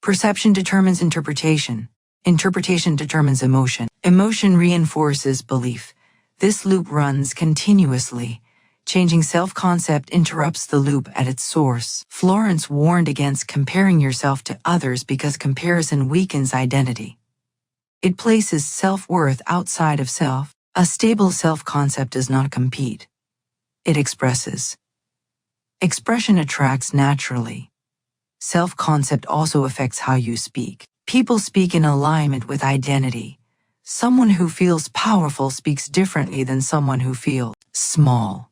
[SPEAKER 1] Perception determines interpretation. Interpretation determines emotion. Emotion reinforces belief. This loop runs continuously. Changing self-concept interrupts the loop at its source. Florence warned against comparing yourself to others because comparison weakens identity. It places self-worth outside of self. A stable self-concept does not compete. It expresses. Expression attracts naturally. Self-concept also affects how you speak. People speak in alignment with identity. Someone who feels powerful speaks differently than someone who feels small.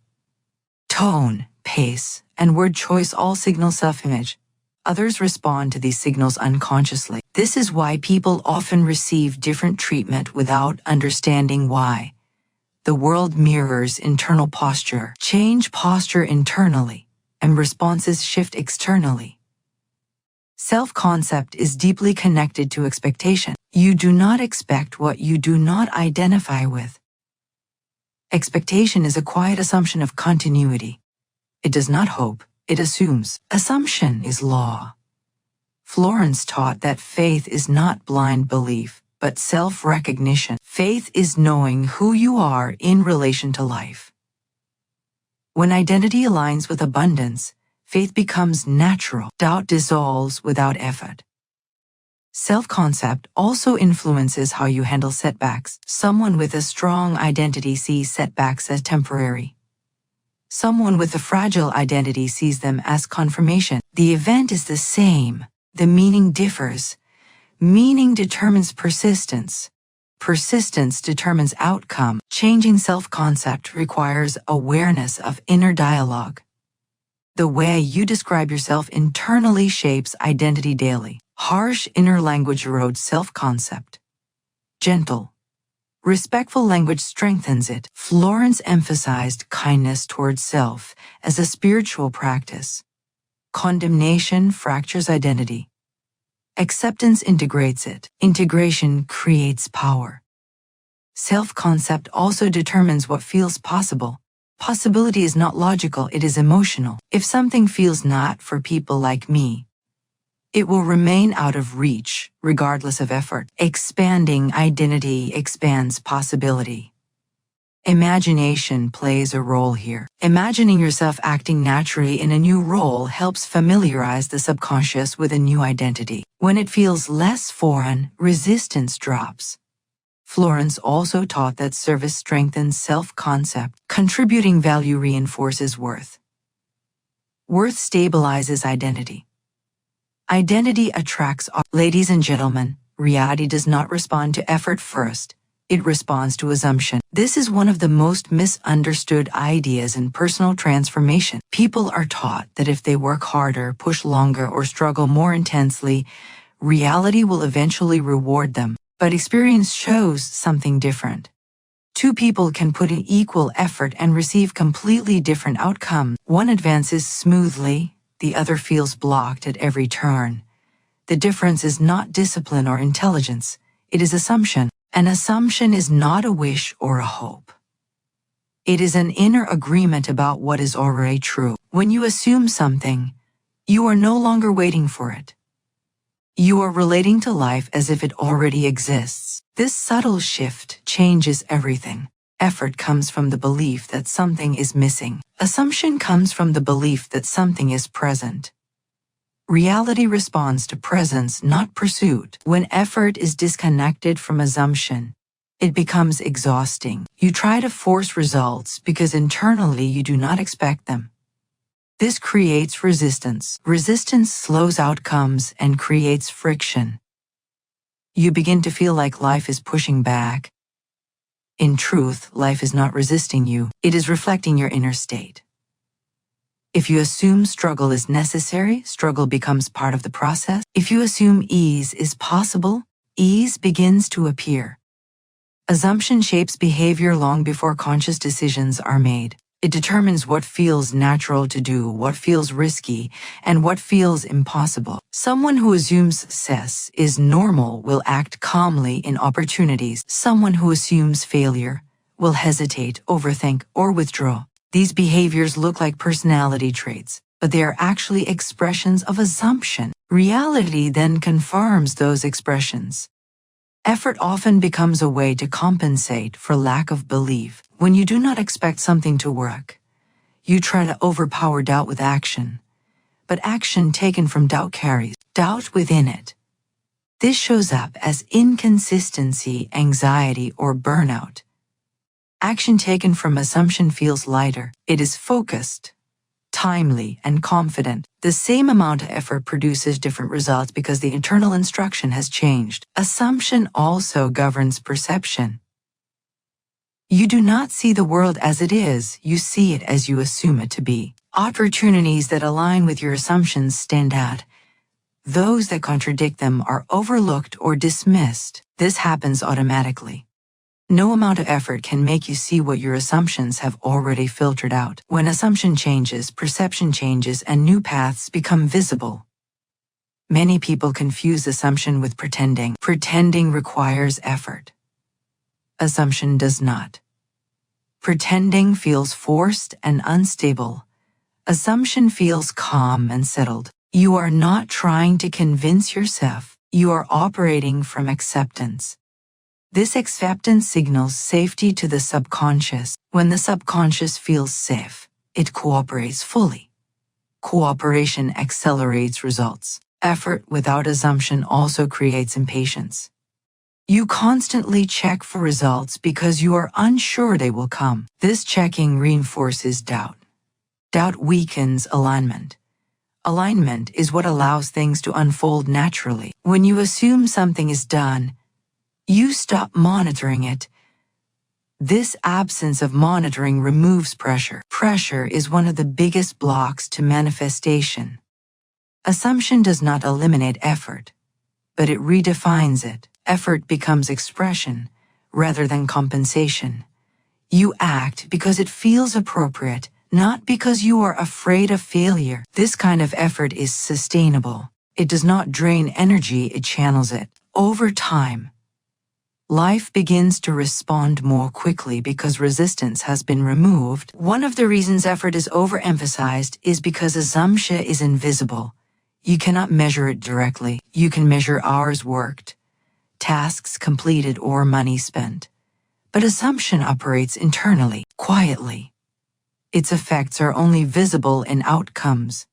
[SPEAKER 1] Tone, pace, and word choice all signal self-image. Others respond to these signals unconsciously. This is why people often receive different treatment without understanding why. The world mirrors internal posture. Change posture internally, and responses shift externally. Self-concept is deeply connected to expectation. You do not expect what you do not identify with. Expectation is a quiet assumption of continuity. It does not hope, it assumes. Assumption is law. Florence taught that faith is not blind belief, but self-recognition. Faith is knowing who you are in relation to life. When identity aligns with abundance, faith becomes natural. Doubt dissolves without effort. Self-concept also influences how you handle setbacks. Someone with a strong identity sees setbacks as temporary. Someone with a fragile identity sees them as confirmation. The event is the same. The meaning differs. Meaning determines persistence. Persistence determines outcome. Changing self-concept requires awareness of inner dialogue. The way you describe yourself internally shapes identity daily. Harsh inner language erodes self-concept. Gentle, respectful language strengthens it. Florence emphasized kindness towards self as a spiritual practice. Condemnation fractures identity. Acceptance integrates it. Integration creates power. Self-concept also determines what feels possible. Possibility is not logical, it is emotional. If something feels not for people like me, it will remain out of reach, regardless of effort. Expanding identity expands possibility. Imagination plays a role here. Imagining yourself acting naturally in a new role helps familiarize the subconscious with a new identity. When it feels less foreign, resistance drops. Florence also taught that service strengthens self-concept. Contributing value reinforces worth. Worth stabilizes identity. Identity attracts. Ladies and gentlemen, reality does not respond to effort first. It responds to assumption. This is one of the most misunderstood ideas in personal transformation. People are taught that if they work harder, push longer, or struggle more intensely, reality will eventually reward them. But experience shows something different. Two people can put in equal effort and receive completely different outcomes. One advances smoothly, the other feels blocked at every turn. The difference is not discipline or intelligence, it is assumption. An assumption is not a wish or a hope. It is an inner agreement about what is already true. When you assume something, you are no longer waiting for it. You are relating to life as if it already exists. This subtle shift changes everything. Effort comes from the belief that something is missing. Assumption comes from the belief that something is present. Reality responds to presence, not pursuit. When effort is disconnected from assumption, it becomes exhausting. You try to force results because internally you do not expect them. This creates resistance. Resistance slows outcomes and creates friction. You begin to feel like life is pushing back. In truth, life is not resisting you. It is reflecting your inner state. If you assume struggle is necessary, struggle becomes part of the process. If you assume ease is possible, ease begins to appear. Assumption shapes behavior long before conscious decisions are made. It determines what feels natural to do, what feels risky, and what feels impossible. Someone who assumes success is normal will act calmly in opportunities. Someone who assumes failure will hesitate, overthink, or withdraw. These behaviors look like personality traits, but they are actually expressions of assumption. Reality then confirms those expressions. Effort often becomes a way to compensate for lack of belief. When you do not expect something to work, you try to overpower doubt with action. But action taken from doubt carries doubt within it. This shows up as inconsistency, anxiety, or burnout. Action taken from assumption feels lighter. It is focused, timely, and confident. The same amount of effort produces different results because the internal instruction has changed. Assumption also governs perception. You do not see the world as it is, you see it as you assume it to be. Opportunities that align with your assumptions stand out. Those that contradict them are overlooked or dismissed. This happens automatically. No amount of effort can make you see what your assumptions have already filtered out. When assumption changes, perception changes, and new paths become visible. Many people confuse assumption with pretending. Pretending requires effort. Assumption does not. Pretending feels forced and unstable. Assumption feels calm and settled. You are not trying to convince yourself. You are operating from acceptance. This acceptance signals safety to the subconscious. When the subconscious feels safe, it cooperates fully. Cooperation accelerates results. Effort without assumption also creates impatience. You constantly check for results because you are unsure they will come. This checking reinforces doubt. Doubt weakens alignment. Alignment is what allows things to unfold naturally. When you assume something is done, you stop monitoring it. This absence of monitoring removes pressure. Pressure is one of the biggest blocks to manifestation. Assumption does not eliminate effort, but it redefines it. Effort becomes expression rather than compensation. You act because it feels appropriate, not because you are afraid of failure. This kind of effort is sustainable. It does not drain energy, it channels it. Over time, life begins to respond more quickly because resistance has been removed. One of the reasons effort is overemphasized is because assumption is invisible. You cannot measure it directly. You can measure hours worked, tasks completed, or money spent. But assumption operates internally, quietly. Its effects are only visible in outcomes.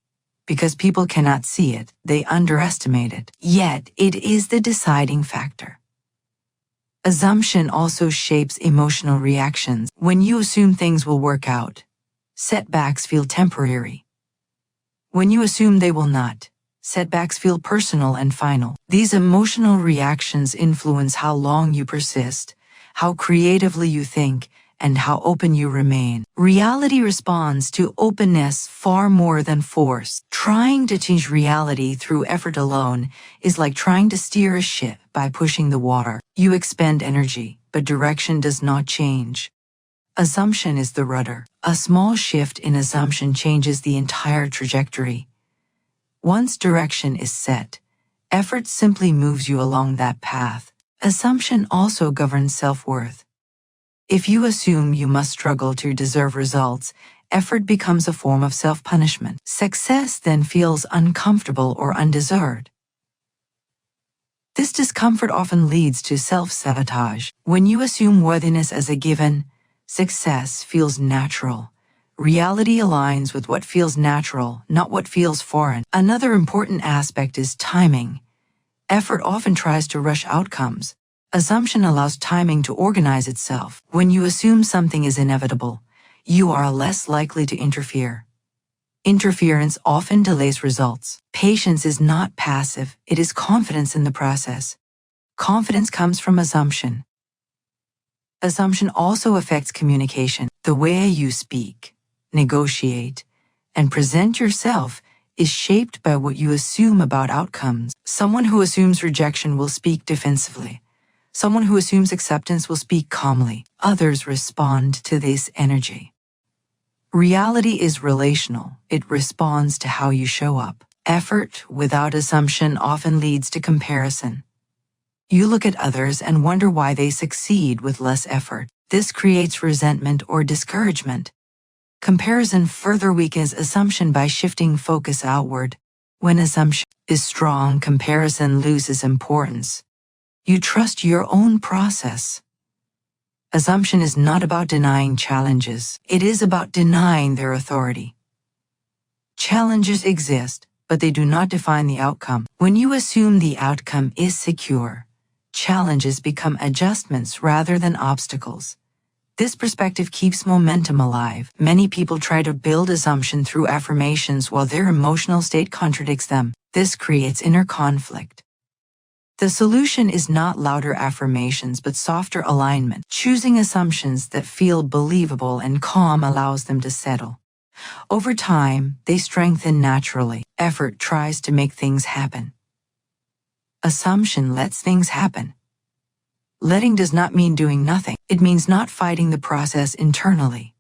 [SPEAKER 1] Because people cannot see it, they underestimate it. Yet, it is the deciding factor. Assumption also shapes emotional reactions. When you assume things will work out, setbacks feel temporary. When you assume they will not, setbacks feel personal and final. These emotional reactions influence how long you persist, how creatively you think, and how open you remain. Reality responds to openness far more than force. Trying to change reality through effort alone is like trying to steer a ship by pushing the water. You expend energy, but direction does not change. Assumption is the rudder. A small shift in assumption changes the entire trajectory. Once direction is set, effort simply moves you along that path. Assumption also governs self-worth. If you assume you must struggle to deserve results, effort becomes a form of self-punishment. Success then feels uncomfortable or undeserved. This discomfort often leads to self-sabotage. When you assume worthiness as a given, success feels natural. Reality aligns with what feels natural, not what feels foreign. Another important aspect is timing. Effort often tries to rush outcomes. Assumption allows timing to organize itself. When you assume something is inevitable, you are less likely to interfere. Interference often delays results. Patience is not passive, it is confidence in the process. Confidence comes from assumption. Assumption also affects communication. The way you speak, negotiate, and present yourself is shaped by what you assume about outcomes. Someone who assumes rejection will speak defensively. Someone who assumes acceptance will speak calmly. Others respond to this energy. Reality is relational. It responds to how you show up. Effort without assumption often leads to comparison. You look at others and wonder why they succeed with less effort. This creates resentment or discouragement. Comparison further weakens assumption by shifting focus outward. When assumption is strong, comparison loses importance. You trust your own process. Assumption is not about denying challenges. It is about denying their authority. Challenges exist, but they do not define the outcome. When you assume the outcome is secure, challenges become adjustments rather than obstacles. This perspective keeps momentum alive. Many people try to build assumption through affirmations while their emotional state contradicts them. This creates inner conflict. The solution is not louder affirmations but softer alignment. Choosing assumptions that feel believable and calm allows them to settle. Over time, they strengthen naturally. Effort tries to make things happen. Assumption lets things happen. Letting does not mean doing nothing. It means not fighting the process internally.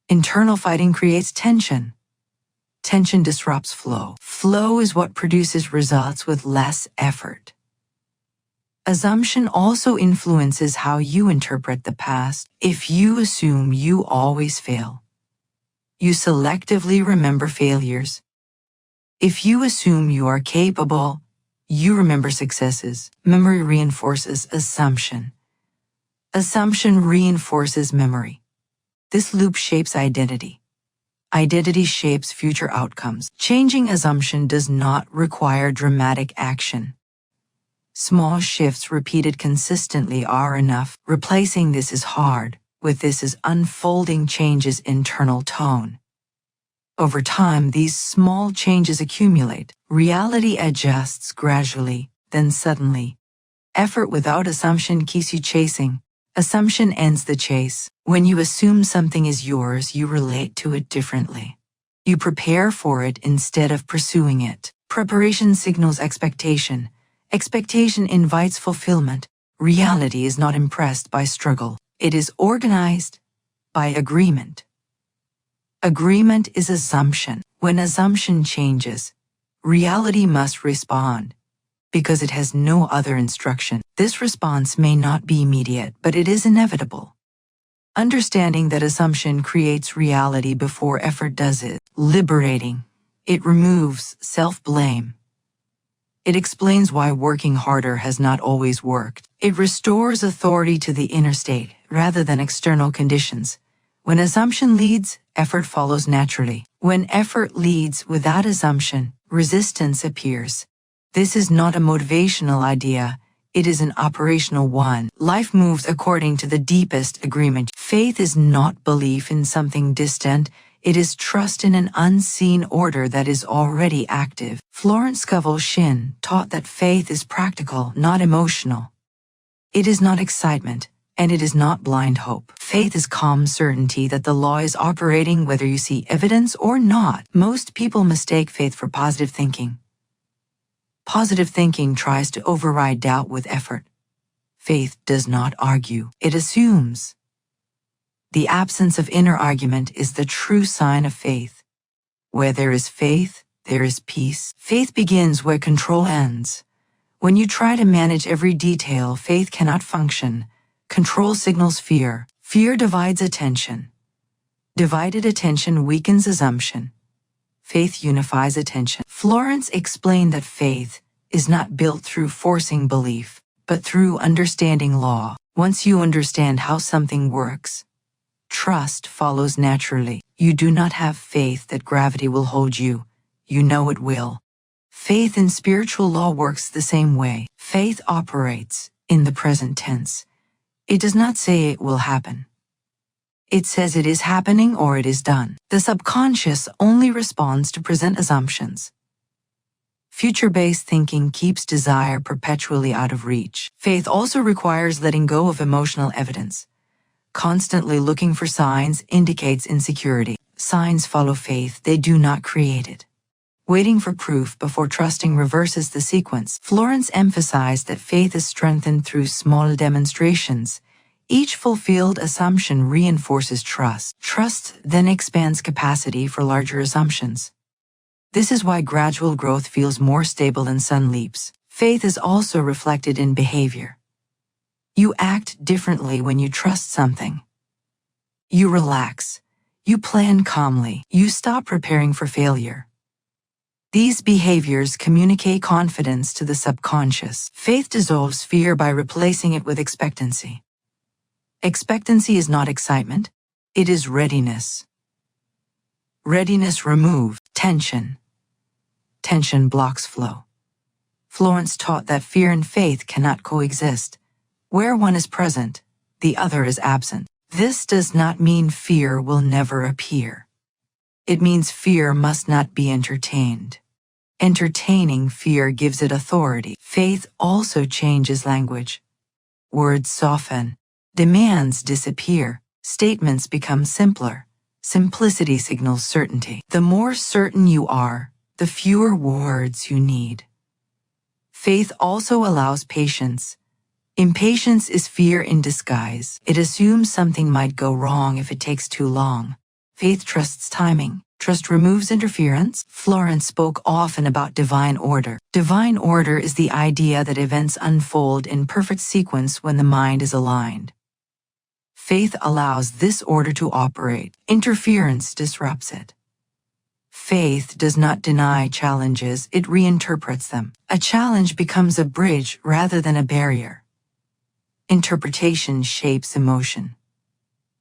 [SPEAKER 1] Internal fighting creates tension. Tension disrupts flow. Flow is what produces results with less effort. Assumption also influences how you interpret the past. If you assume you always fail, you selectively remember failures. If you assume you are capable, you remember successes. Memory reinforces assumption. Assumption reinforces memory. This loop shapes identity. Identity shapes future outcomes. Changing assumption does not require dramatic action. Small shifts repeated consistently are enough. Replacing this is hard. With this is unfolding changes internal tone. Over time, these small changes accumulate. Reality adjusts gradually, then suddenly. Effort without assumption keeps you chasing. Assumption ends the chase. When you assume something is yours, you relate to it differently. You prepare for it instead of pursuing it. Preparation signals expectation. Expectation invites fulfillment. Reality is not impressed by struggle. It is organized by agreement. Agreement is assumption. When assumption changes, reality must respond because it has no other instruction. This response may not be immediate, but it is inevitable. Understanding that assumption creates reality before effort does is liberating. It removes self-blame. It explains why working harder has not always worked. It restores authority to the inner state rather than external conditions. When assumption leads, effort follows naturally. When effort leads without assumption, resistance appears. This is not a motivational idea. It is an operational one. Life moves according to the deepest agreement. Faith is not belief in something distant. It is trust in an unseen order that is already active. Florence Scovel Shinn taught that faith is practical, not emotional. It is not excitement, and it is not blind hope. Faith is calm certainty that the law is operating whether you see evidence or not. Most people mistake faith for positive thinking. Positive thinking tries to override doubt with effort. Faith does not argue, it assumes. The absence of inner argument is the true sign of faith. Where there is faith, there is peace. Faith begins where control ends. When you try to manage every detail, faith cannot function. Control signals fear. Fear divides attention. Divided attention weakens assumption. Faith unifies attention. Florence explained that faith is not built through forcing belief, but through understanding law. Once you understand how something works, trust follows naturally. You do not have faith that gravity will hold you. You know it will. Faith in spiritual law works the same way. Faith operates in the present tense. It does not say it will happen. It says it is happening or it is done. The subconscious only responds to present assumptions. Future-based thinking keeps desire perpetually out of reach. Faith also requires letting go of emotional evidence. Constantly looking for signs indicates insecurity. Signs follow faith, they do not create it. Waiting for proof before trusting reverses the sequence. Florence emphasized that faith is strengthened through small demonstrations. Each fulfilled assumption reinforces trust. Trust then expands capacity for larger assumptions. This is why gradual growth feels more stable than sudden leaps. Faith is also reflected in behavior. You act differently when you trust something. You relax. You plan calmly. You stop preparing for failure. These behaviors communicate confidence to the subconscious. Faith dissolves fear by replacing it with expectancy. Expectancy is not excitement. It is readiness. Readiness removes tension. Tension blocks flow. Florence taught that fear and faith cannot coexist. Where one is present, the other is absent. This does not mean fear will never appear. It means fear must not be entertained. Entertaining fear gives it authority. Faith also changes language. Words soften. Demands disappear. Statements become simpler. Simplicity signals certainty. The more certain you are, the fewer words you need. Faith also allows patience. Impatience is fear in disguise. It assumes something might go wrong if it takes too long. Faith trusts timing. Trust removes interference. Florence spoke often about divine order. Divine order is the idea that events unfold in perfect sequence when the mind is aligned. Faith allows this order to operate. Interference disrupts it. Faith does not deny challenges, it reinterprets them. A challenge becomes a bridge rather than a barrier. Interpretation shapes emotion.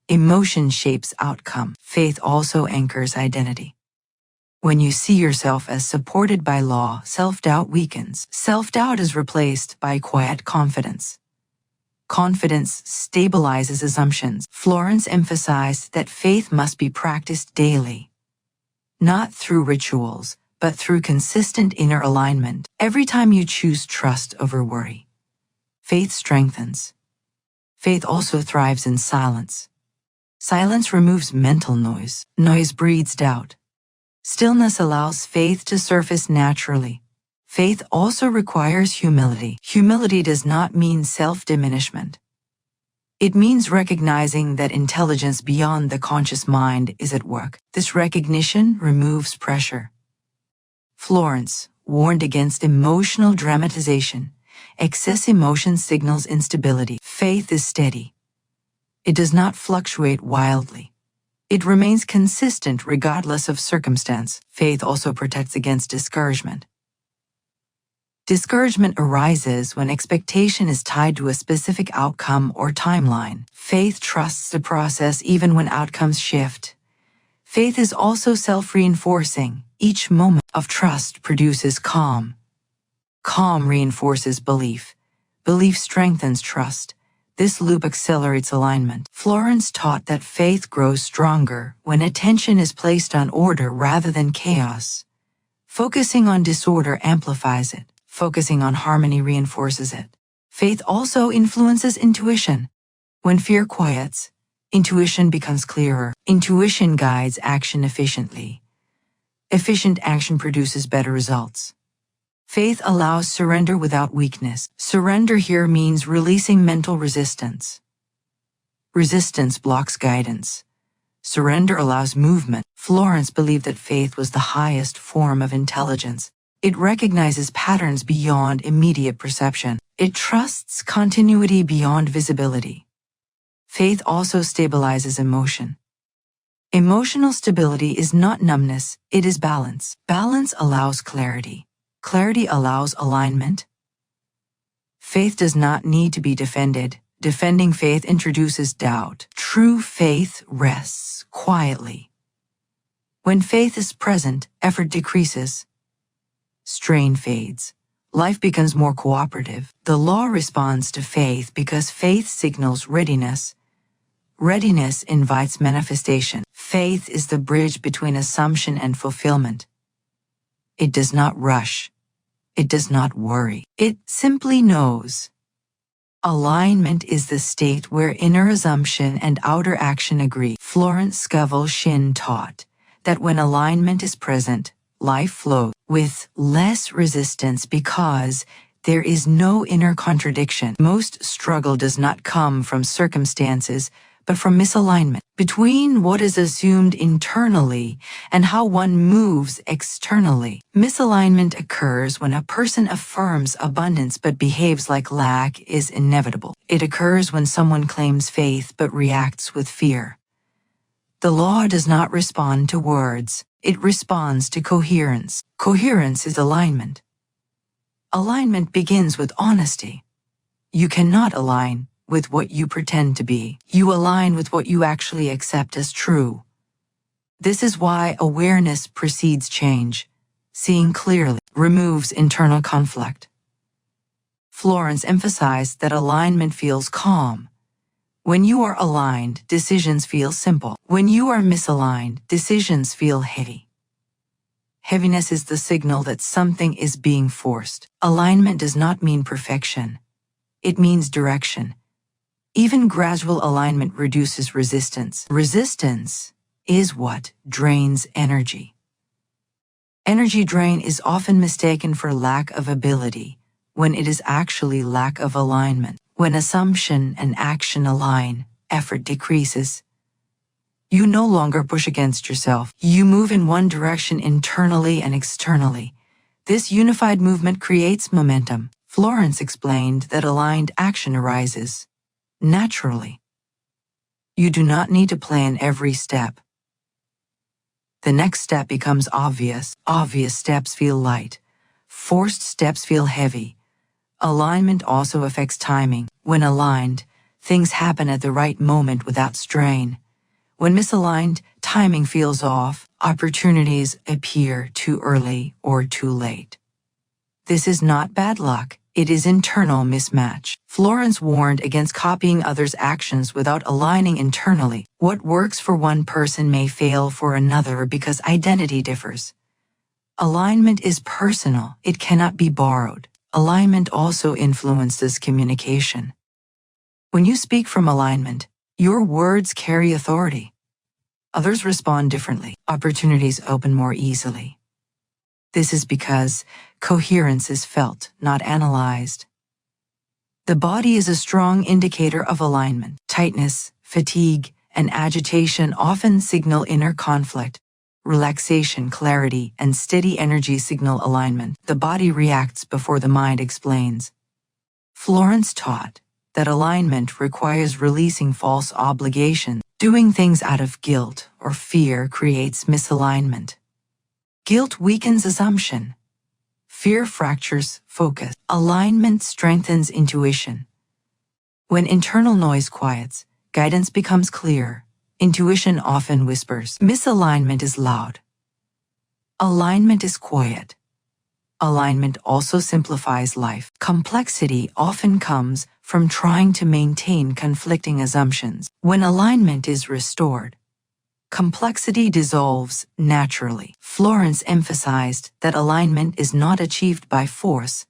[SPEAKER 1] Emotion shapes outcome. Faith also anchors identity. When you see yourself as supported by law, self-doubt weakens. Self-doubt is replaced by quiet confidence. Confidence stabilizes assumptions. Florence emphasized that faith must be practiced daily. Not through rituals, but through consistent inner alignment. Every time you choose trust over worry, faith strengthens. Faith also thrives in silence. Silence removes mental noise. Noise breeds doubt. Stillness allows faith to surface naturally. Faith also requires humility. Humility does not mean self-diminishment. It means recognizing that intelligence beyond the conscious mind is at work. This recognition removes pressure. Florence warned against emotional dramatization. Excess emotion signals instability. Faith is steady. It does not fluctuate wildly. It remains consistent regardless of circumstance. Faith also protects against discouragement. Discouragement arises when expectation is tied to a specific outcome or timeline. Faith trusts the process even when outcomes shift. Faith is also self-reinforcing. Each moment of trust produces calm. Calm reinforces belief. Belief strengthens trust. This loop accelerates alignment. Florence taught that faith grows stronger when attention is placed on order rather than chaos. Focusing on disorder amplifies it. Focusing on harmony reinforces it. Faith also influences intuition. When fear quiets, intuition becomes clearer. Intuition guides action efficiently. Efficient action produces better results. Faith allows surrender without weakness. Surrender here means releasing mental resistance. Resistance blocks guidance. Surrender allows movement. Florence believed that faith was the highest form of intelligence. It recognizes patterns beyond immediate perception. It trusts continuity beyond visibility. Faith also stabilizes emotion. Emotional stability is not numbness, it is balance. Balance allows clarity. Clarity allows alignment. Faith does not need to be defended. Defending faith introduces doubt. True faith rests quietly. When faith is present, effort decreases. Strain fades. Life becomes more cooperative. The law responds to faith because faith signals readiness. Readiness invites manifestation. Faith is the bridge between assumption and fulfillment. It does not rush. It does not worry. It simply knows. Alignment is the state where inner assumption and outer action agree. Florence Scovel Shinn taught that when alignment is present, life flows with less resistance because there is no inner contradiction. Most struggle does not come from circumstances, but from misalignment between what is assumed internally and how one moves externally. Misalignment occurs when a person affirms abundance but behaves like lack is inevitable. It occurs when someone claims faith but reacts with fear. The law does not respond to words, it responds to coherence. Coherence is alignment. Alignment begins with honesty. You cannot align with what you pretend to be. You align with what you actually accept as true. This is why awareness precedes change. Seeing clearly removes internal conflict. Florence emphasized that alignment feels calm. When you are aligned, decisions feel simple. When you are misaligned, decisions feel heavy. Heaviness is the signal that something is being forced. Alignment does not mean perfection. It means direction. Even gradual alignment reduces resistance. Resistance is what drains energy. Energy drain is often mistaken for lack of ability, when it is actually lack of alignment. When assumption and action align, effort decreases. You no longer push against yourself. You move in one direction internally and externally. This unified movement creates momentum. Florence explained that aligned action arises naturally. You do not need to plan every step. The next step becomes obvious. Obvious steps feel light. Forced steps feel heavy. Alignment also affects timing. When aligned, things happen at the right moment without strain. When misaligned, timing feels off. Opportunities appear too early or too late. This is not bad luck. It is internal mismatch. Florence warned against copying others' actions without aligning internally. What works for one person may fail for another because identity differs. Alignment is personal. It cannot be borrowed. Alignment also influences communication. When you speak from alignment, your words carry authority. Others respond differently. Opportunities open more easily. This is because coherence is felt, not analyzed. The body is a strong indicator of alignment. Tightness, fatigue, and agitation often signal inner conflict. Relaxation, clarity, and steady energy signal alignment. The body reacts before the mind explains. Florence taught that alignment requires releasing false obligations. Doing things out of guilt or fear creates misalignment. Guilt weakens assumption. Fear fractures focus. Alignment strengthens intuition. When internal noise quiets, guidance becomes clear. Intuition often whispers. Misalignment is loud. Alignment is quiet. Alignment also simplifies life. Complexity often comes from trying to maintain conflicting assumptions. When alignment is restored, complexity dissolves naturally. Florence emphasized that alignment is not achieved by force,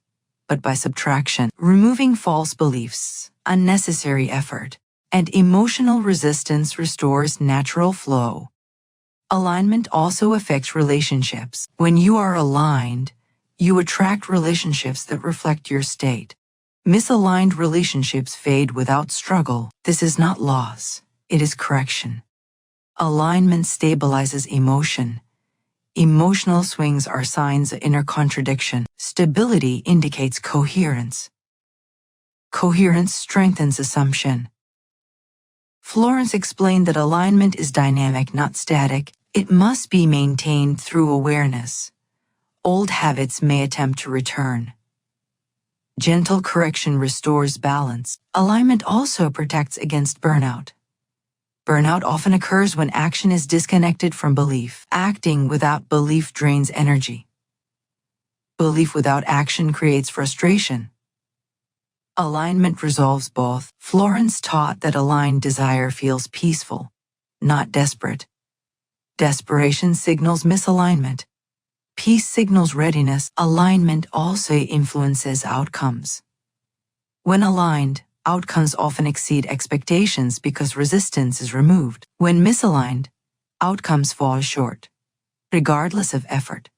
[SPEAKER 1] but by subtraction. Removing false beliefs, unnecessary effort, and emotional resistance restores natural flow. Alignment also affects relationships. When you are aligned, you attract relationships that reflect your state. Misaligned relationships fade without struggle. This is not loss, it is correction. Alignment stabilizes emotion. Emotional swings are signs of inner contradiction. Stability indicates coherence. Coherence strengthens assumption. Florence explained that alignment is dynamic, not static. It must be maintained through awareness. Old habits may attempt to return. Gentle correction restores balance. Alignment also protects against burnout. Burnout often occurs when action is disconnected from belief. Acting without belief drains energy. Belief without action creates frustration. Alignment resolves both. Florence taught that aligned desire feels peaceful, not desperate. Desperation signals misalignment. Peace signals readiness. Alignment also influences outcomes. When aligned, outcomes often exceed expectations because resistance is removed. When misaligned, outcomes fall short, regardless of effort.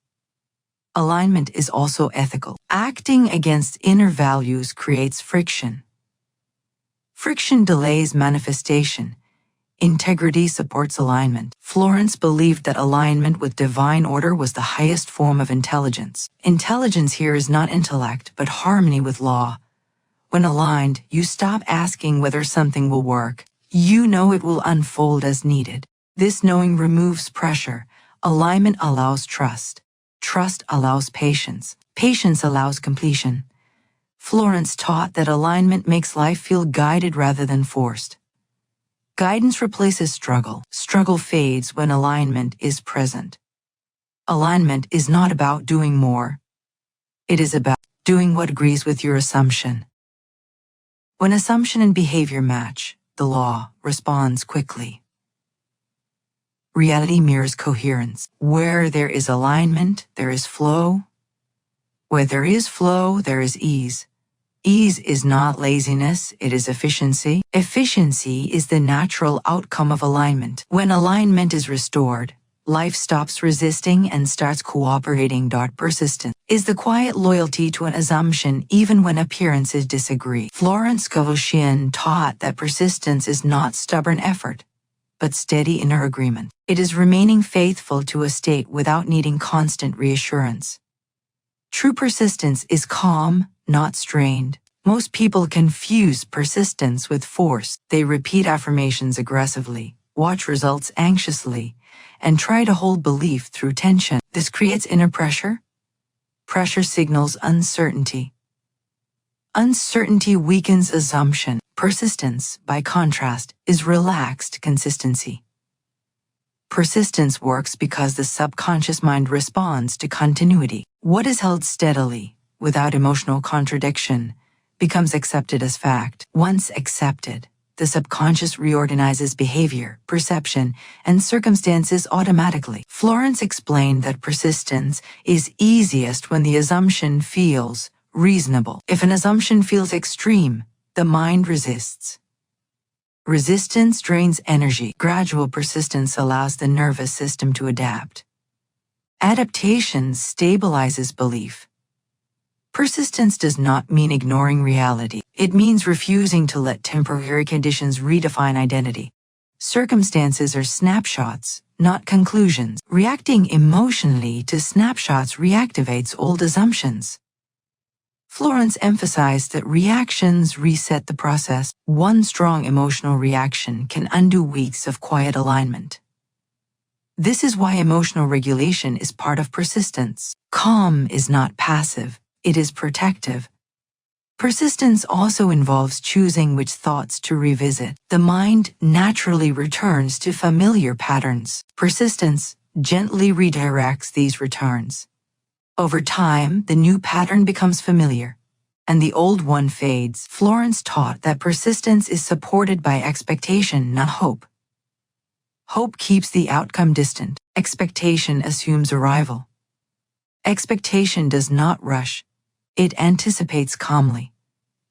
[SPEAKER 1] Alignment is also ethical. Acting against inner values creates friction. Friction delays manifestation. Integrity supports alignment. Florence believed that alignment with divine order was the highest form of intelligence. Intelligence here is not intellect, but harmony with law. When aligned, you stop asking whether something will work. You know it will unfold as needed. This knowing removes pressure. Alignment allows trust. Trust allows patience. Patience allows completion. Florence taught that alignment makes life feel guided rather than forced. Guidance replaces struggle. Struggle fades when alignment is present. Alignment is not about doing more. It is about doing what agrees with your assumption. When assumption and behavior match, the law responds quickly. Reality mirrors coherence. Where there is alignment, there is flow. Where there is flow, there is ease. Ease is not laziness, it is efficiency. Efficiency is the natural outcome of alignment. When alignment is restored, life stops resisting and starts cooperating. Persistence is the quiet loyalty to an assumption even when appearances disagree. Florence Scovel Shinn taught that persistence is not stubborn effort, but steady inner agreement. It is remaining faithful to a state without needing constant reassurance. True persistence is calm, not strained. Most people confuse persistence with force. They repeat affirmations aggressively, watch results anxiously, and try to hold belief through tension. This creates inner pressure. Pressure signals uncertainty. Uncertainty weakens assumption. Persistence, by contrast, is relaxed consistency. Persistence works because the subconscious mind responds to continuity. What is held steadily, without emotional contradiction, becomes accepted as fact. Once accepted, the subconscious reorganizes behavior, perception, and circumstances automatically. Florence explained that persistence is easiest when the assumption feels reasonable. If an assumption feels extreme, the mind resists. Resistance drains energy. Gradual persistence allows the nervous system to adapt. Adaptation stabilizes belief. Persistence does not mean ignoring reality. It means refusing to let temporary conditions redefine identity. Circumstances are snapshots, not conclusions. Reacting emotionally to snapshots reactivates old assumptions. Florence emphasized that reactions reset the process. One strong emotional reaction can undo weeks of quiet alignment. This is why emotional regulation is part of persistence. Calm is not passive, it is protective. Persistence also involves choosing which thoughts to revisit. The mind naturally returns to familiar patterns. Persistence gently redirects these returns. Over time, the new pattern becomes familiar, and the old one fades. Florence taught that persistence is supported by expectation, not hope. Hope keeps the outcome distant. Expectation assumes arrival. Expectation does not rush. It anticipates calmly.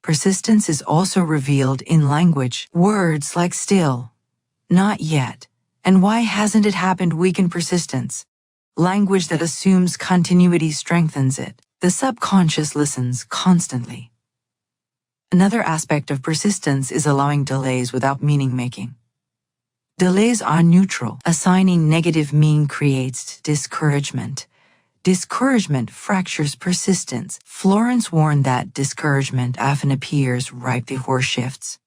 [SPEAKER 1] Persistence is also revealed in language. Words like still, not yet, and why hasn't it happened weaken persistence. Language that assumes continuity strengthens it. The subconscious listens constantly. Another aspect of persistence is allowing delays without meaning-making. Delays are neutral. Assigning negative meaning creates discouragement. Discouragement fractures persistence. Florence warned that discouragement often appears right before shifts.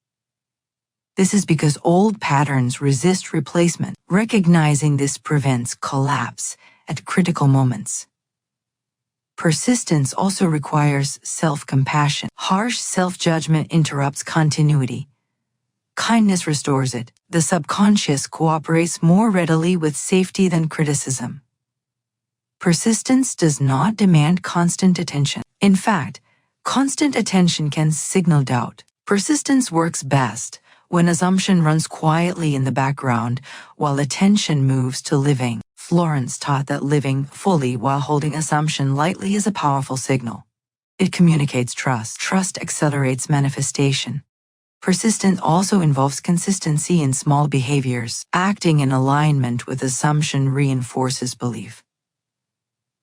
[SPEAKER 1] This is because old patterns resist replacement. Recognizing this prevents collapse at critical moments. Persistence also requires self-compassion. Harsh self-judgment interrupts continuity. Kindness restores it. The subconscious cooperates more readily with safety than criticism. Persistence does not demand constant attention. In fact, constant attention can signal doubt. Persistence works best when assumption runs quietly in the background while attention moves to living. Florence taught that living fully while holding assumption lightly is a powerful signal. It communicates trust. Trust accelerates manifestation. Persistence also involves consistency in small behaviors. Acting in alignment with assumption reinforces belief.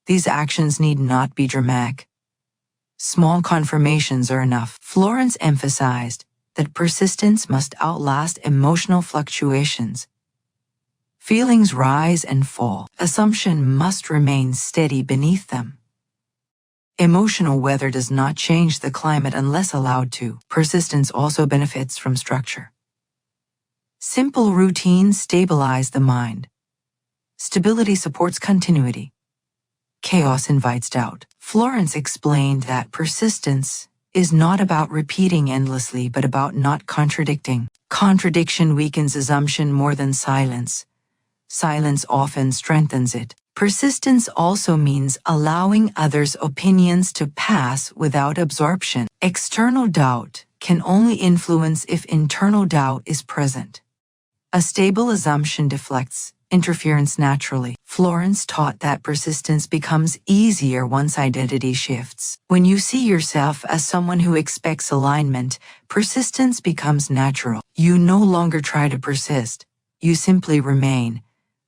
[SPEAKER 1] These actions need not be dramatic. Small confirmations are enough. Florence emphasized that persistence must outlast emotional fluctuations. Feelings rise and fall. Assumption must remain steady beneath them. Emotional weather does not change the climate unless allowed to. Persistence also benefits from structure. Simple routines stabilize the mind. Stability supports continuity. Chaos invites doubt. Florence explained that persistence is not about repeating endlessly but about not contradicting. Contradiction weakens assumption more than silence. Silence often strengthens it. Persistence also means allowing others' opinions to pass without absorption. External doubt can only influence if internal doubt is present. A stable assumption deflects interference naturally. Florence taught that persistence becomes easier once identity shifts. When you see yourself as someone who expects alignment, persistence becomes natural. You no longer try to persist. You simply remain.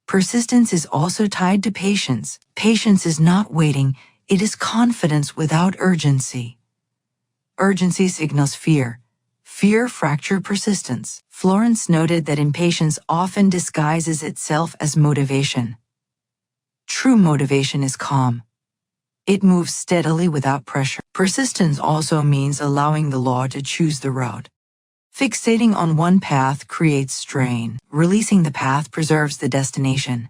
[SPEAKER 1] Persistence is also tied to patience. Patience is not waiting, it is confidence without urgency. Urgency signals fear. Fear fractures persistence. Florence noted that impatience often disguises itself as motivation. True motivation is calm. It moves steadily without pressure. Persistence also means allowing the law to choose the route. Fixating on one path creates strain. Releasing the path preserves the destination.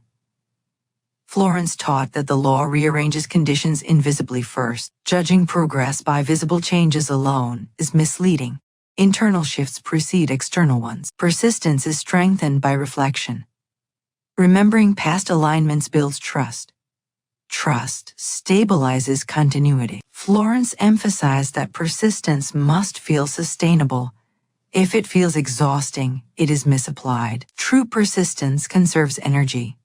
[SPEAKER 1] Florence taught that the law rearranges conditions invisibly first. Judging progress by visible changes alone is misleading. Internal shifts precede external ones. Persistence is strengthened by reflection. Remembering past alignments builds trust. Trust stabilizes continuity. Florence emphasized that persistence must feel sustainable. If it feels exhausting, it is misapplied. True persistence conserves energy.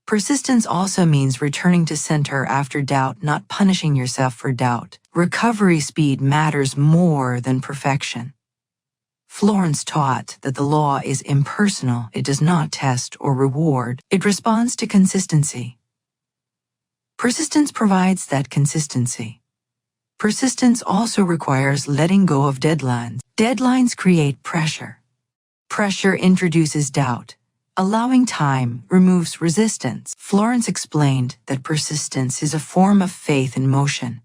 [SPEAKER 1] Persistence also means returning to center after doubt, not punishing yourself for doubt. Recovery speed matters more than perfection. Florence taught that the law is impersonal. It does not test or reward. It responds to consistency. Persistence provides that consistency. Persistence also requires letting go of deadlines. Deadlines create pressure. Pressure introduces doubt. Allowing time removes resistance. Florence explained that persistence is a form of faith in motion.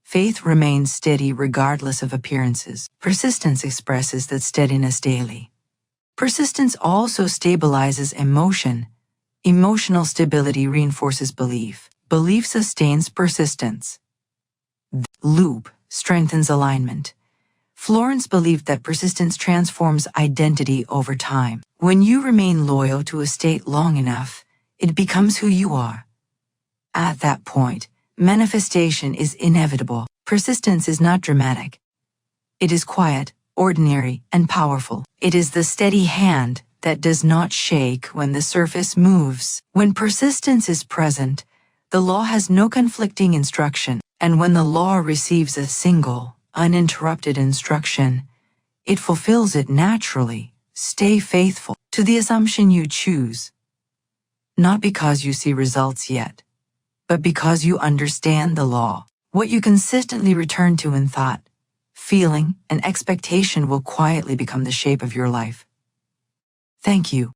[SPEAKER 1] Faith remains steady regardless of appearances. Persistence expresses that steadiness daily. Persistence also stabilizes emotion. Emotional stability reinforces belief. Belief sustains persistence. The loop strengthens alignment. Florence believed that persistence transforms identity over time. When you remain loyal to a state long enough, it becomes who you are. At that point, manifestation is inevitable. Persistence is not dramatic. It is quiet, ordinary, and powerful. It is the steady hand that does not shake when the surface moves. When persistence is present, the law has no conflicting instruction, and when the law receives a single, uninterrupted instruction, it fulfills it naturally. Stay faithful to the assumption you choose, not because you see results yet, but because you understand the law. What you consistently return to in thought, feeling, and expectation will quietly become the shape of your life. Thank you.